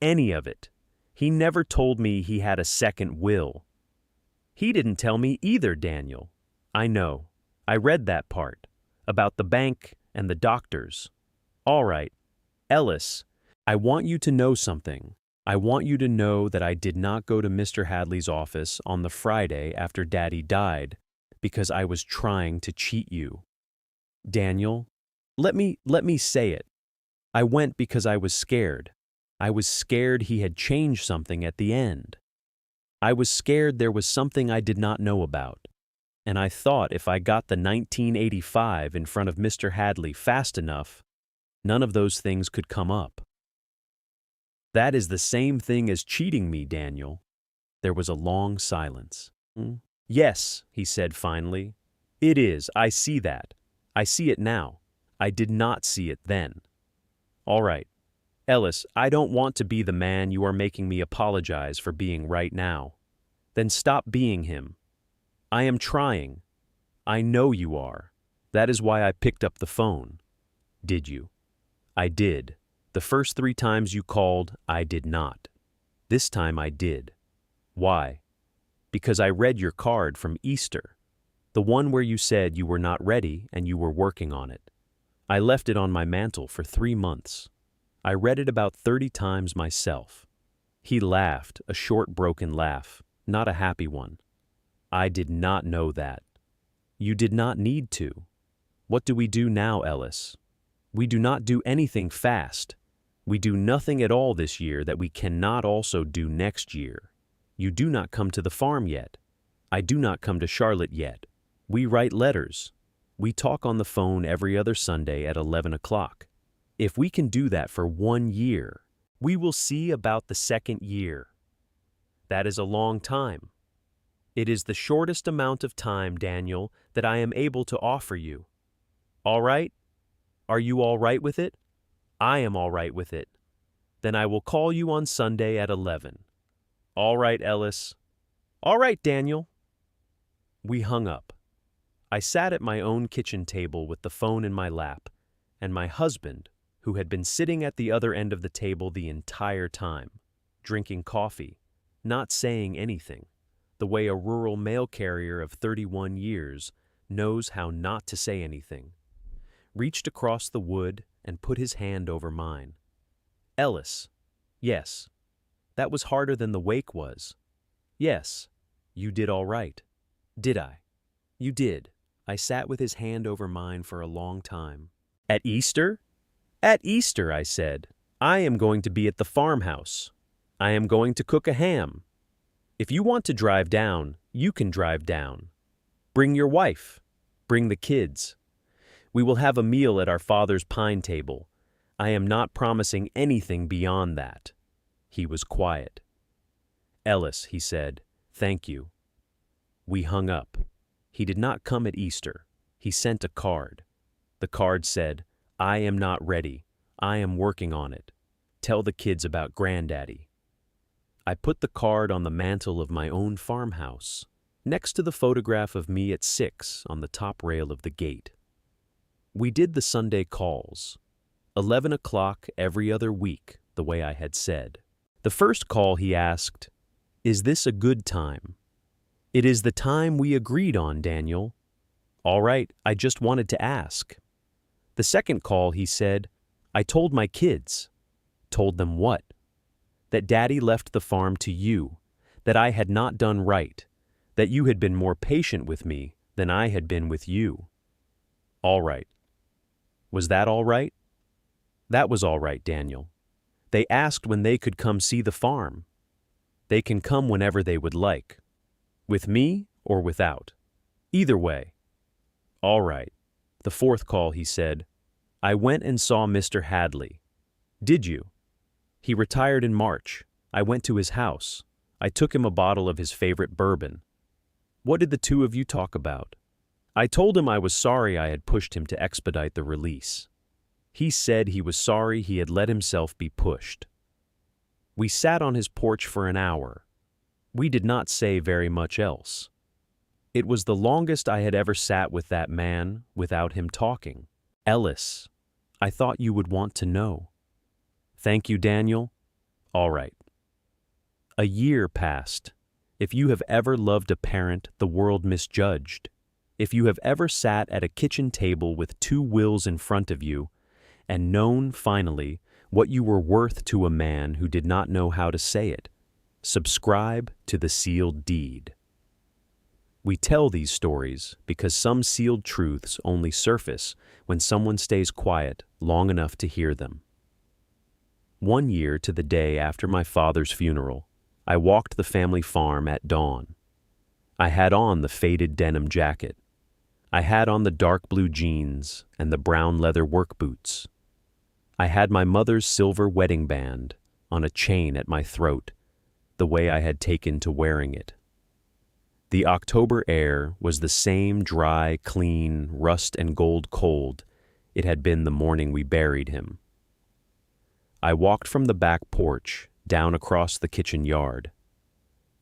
any of it. He never told me he had a second will." "He didn't tell me either, Daniel." "I know. I read that part. About the bank and the doctors." "All right. Ellis, I want you to know something. I want you to know that I did not go to Mr. Hadley's office on the Friday after Daddy died because I was trying to cheat you. Daniel, let me say it. I went because I was scared. I was scared he had changed something at the end. I was scared there was something I did not know about. And I thought if I got the 1985 in front of Mr. Hadley fast enough, none of those things could come up." "That is the same thing as cheating me, Daniel." There was a long silence. "Yes," he said finally. "It is. I see that. I see it now. I did not see it then." "All right. Ellis, I don't want to be the man you are making me apologize for being right now. Then stop being him. I am trying. I know you are. That is why I picked up the phone." "Did you?" "I did. The first 3 times you called, I did not. This time I did." "Why?" "Because I read your card from Easter, the one where you said you were not ready and you were working on it. I left it on my mantle for 3 months. I read it about 30 times myself." He laughed, a short broken laugh, not a happy one. "I did not know that." "You did not need to. What do we do now, Ellis? We do not do anything fast. We do nothing at all this year that we cannot also do next year. You do not come to the farm yet. I do not come to Charlotte yet. We write letters. We talk on the phone every other Sunday at 11 o'clock. If we can do that for 1 year, we will see about the 2nd year. That is a long time. It is the shortest amount of time, Daniel, that I am able to offer you. All right? Are you all right with it? I am all right with it. Then I will call you on Sunday at 11. All right, Ellis. All right, Daniel." We hung up. I sat at my own kitchen table with the phone in my lap, and my husband, who had been sitting at the other end of the table the entire time, drinking coffee, not saying anything, the way a rural mail carrier of 31 years knows how not to say anything, reached across the wood and put his hand over mine. "Ellis, yes, that was harder than the wake was. Yes, you did all right." "Did I?" "You did." I sat with his hand over mine for a long time. "At Easter?" "At Easter," I said. "I am going to be at the farmhouse. I am going to cook a ham. If you want to drive down, you can drive down." Bring your wife. Bring the kids. We will have a meal at our father's pine table. I am not promising anything beyond that." He was quiet. "Ellis," he said, "thank you." We hung up. He did not come at Easter. He sent a card. The card said, "I am not ready. I am working on it. Tell the kids about Granddaddy." I put the card on the mantel of my own farmhouse, next to the photograph of me at 6 on the top rail of the gate. We did the Sunday calls, 11 o'clock every other week, the way I had said. The first call he asked, "Is this a good time?" "It is the time we agreed on, Daniel." "All right, I just wanted to ask." The second call he said, "I told my kids." "Told them what?" "That Daddy left the farm to you, that I had not done right, that you had been more patient with me than I had been with you." "All right." "Was that all right?" "That was all right, Daniel. They asked when they could come see the farm. They can come whenever they would like. With me or without. Either way." "All right." The fourth call he said, "I went and saw Mr. Hadley." "Did you?" "He retired in March. I went to his house. I took him a bottle of his favorite bourbon." "What did the two of you talk about?" "I told him I was sorry I had pushed him to expedite the release. He said he was sorry he had let himself be pushed." We sat on his porch for an hour. We did not say very much else. It was the longest I had ever sat with that man without him talking. "Ellis, I thought you would want to know." "Thank you, Daniel." "All right." A year passed. If you have ever loved a parent the world misjudged, if you have ever sat at a kitchen table with two wills in front of you and known, finally, what you were worth to a man who did not know how to say it, subscribe to the sealed deed. We tell these stories because some sealed truths only surface when someone stays quiet long enough to hear them. 1 year to the day after my father's funeral, I walked the family farm at dawn. I had on the faded denim jacket. I had on the dark blue jeans and the brown leather work boots. I had my mother's silver wedding band on a chain at my throat, the way I had taken to wearing it. The October air was the same dry, clean, rust and gold cold it had been the morning we buried him. I walked from the back porch down across the kitchen yard.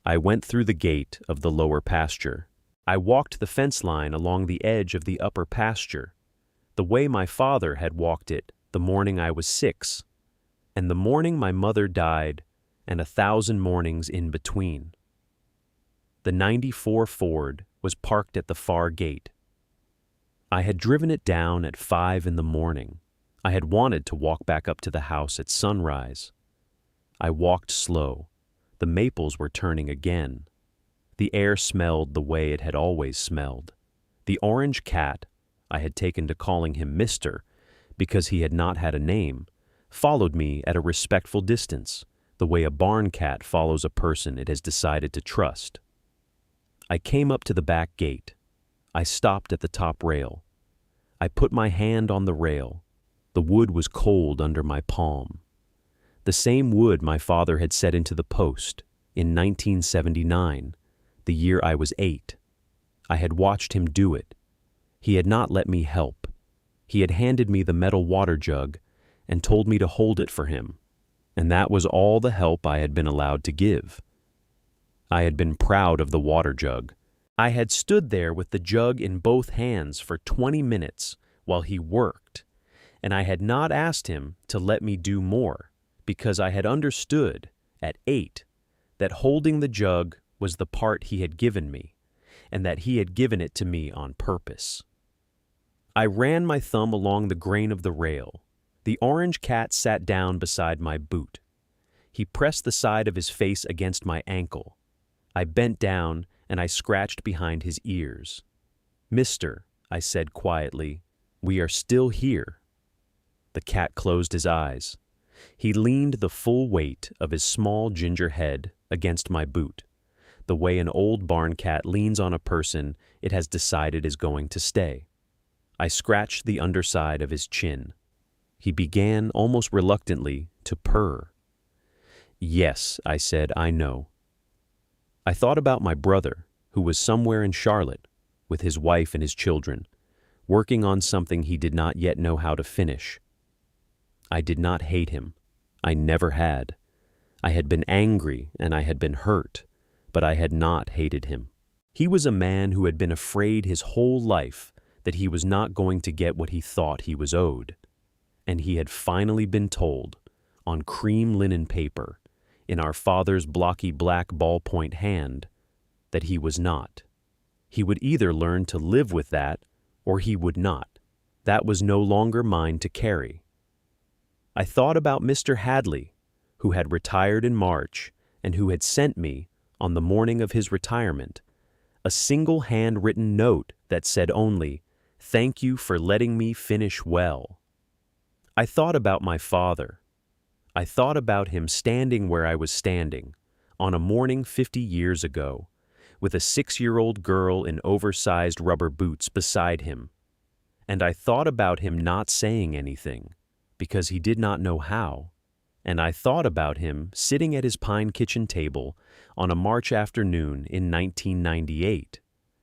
I went through the gate of the lower pasture. I walked the fence line along the edge of the upper pasture, the way my father had walked it the morning I was 6, and the morning my mother died, and 1,000 mornings in between. The '94 Ford was parked at the far gate. I had driven it down at 5 in the morning. I had wanted to walk back up to the house at sunrise. I walked slow. The maples were turning again. The air smelled the way it had always smelled. The orange cat, I had taken to calling him Mr. because he had not had a name, followed me at a respectful distance, the way a barn cat follows a person it has decided to trust. I came up to the back gate. I stopped at the top rail. I put my hand on the rail. The wood was cold under my palm. The same wood my father had set into the post in 1979, the year I was 8. I had watched him do it. He had not let me help. He had handed me the metal water jug and told me to hold it for him, and that was all the help I had been allowed to give. I had been proud of the water jug. I had stood there with the jug in both hands for 20 minutes while he worked, and I had not asked him to let me do more because I had understood, at 8, that holding the jug was the part he had given me, and that he had given it to me on purpose. I ran my thumb along the grain of the rail. The orange cat sat down beside my boot. He pressed the side of his face against my ankle. I bent down and I scratched behind his ears. "Mister," I said quietly, "we are still here." The cat closed his eyes. He leaned the full weight of his small ginger head against my boot. the way an old barn cat leans on a person it has decided is going to stay. I scratched the underside of his chin. He began, almost reluctantly, to purr. "Yes," I said, "I know." I thought about my brother, who was somewhere in Charlotte, with his wife and his children, working on something he did not yet know how to finish. I did not hate him. I never had. I had been angry and I had been hurt, but I had not hated him. He was a man who had been afraid his whole life that he was not going to get what he thought he was owed. And he had finally been told, on cream linen paper, in our father's blocky black ballpoint hand, that he was not. He would either learn to live with that or he would not. That was no longer mine to carry. I thought about Mr. Hadley, who had retired in March and who had sent me, on the morning of his retirement, a single handwritten note that said only, "Thank you for letting me finish well." I thought about my father. I thought about him standing where I was standing, on a morning 50 years ago, with a 6-year-old girl in oversized rubber boots beside him. And I thought about him not saying anything, because he did not know how. And I thought about him sitting at his pine kitchen table on a March afternoon in 1998,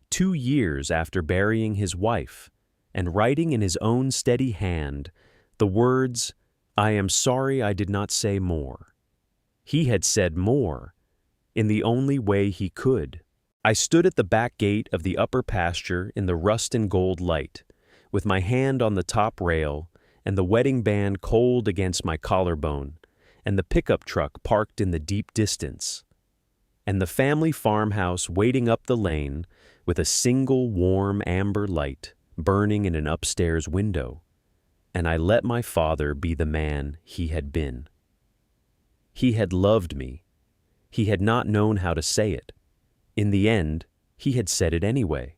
2 years after burying his wife, and writing in his own steady hand the words, "I am sorry I did not say more." He had said more, in the only way he could. I stood at the back gate of the upper pasture in the rust and gold light, with my hand on the top rail and the wedding band cold against my collarbone, and the pickup truck parked in the deep distance, and the family farmhouse waiting up the lane with a single warm amber light burning in an upstairs window. And I let my father be the man he had been. He had loved me. He had not known how to say it. In the end, he had said it anyway.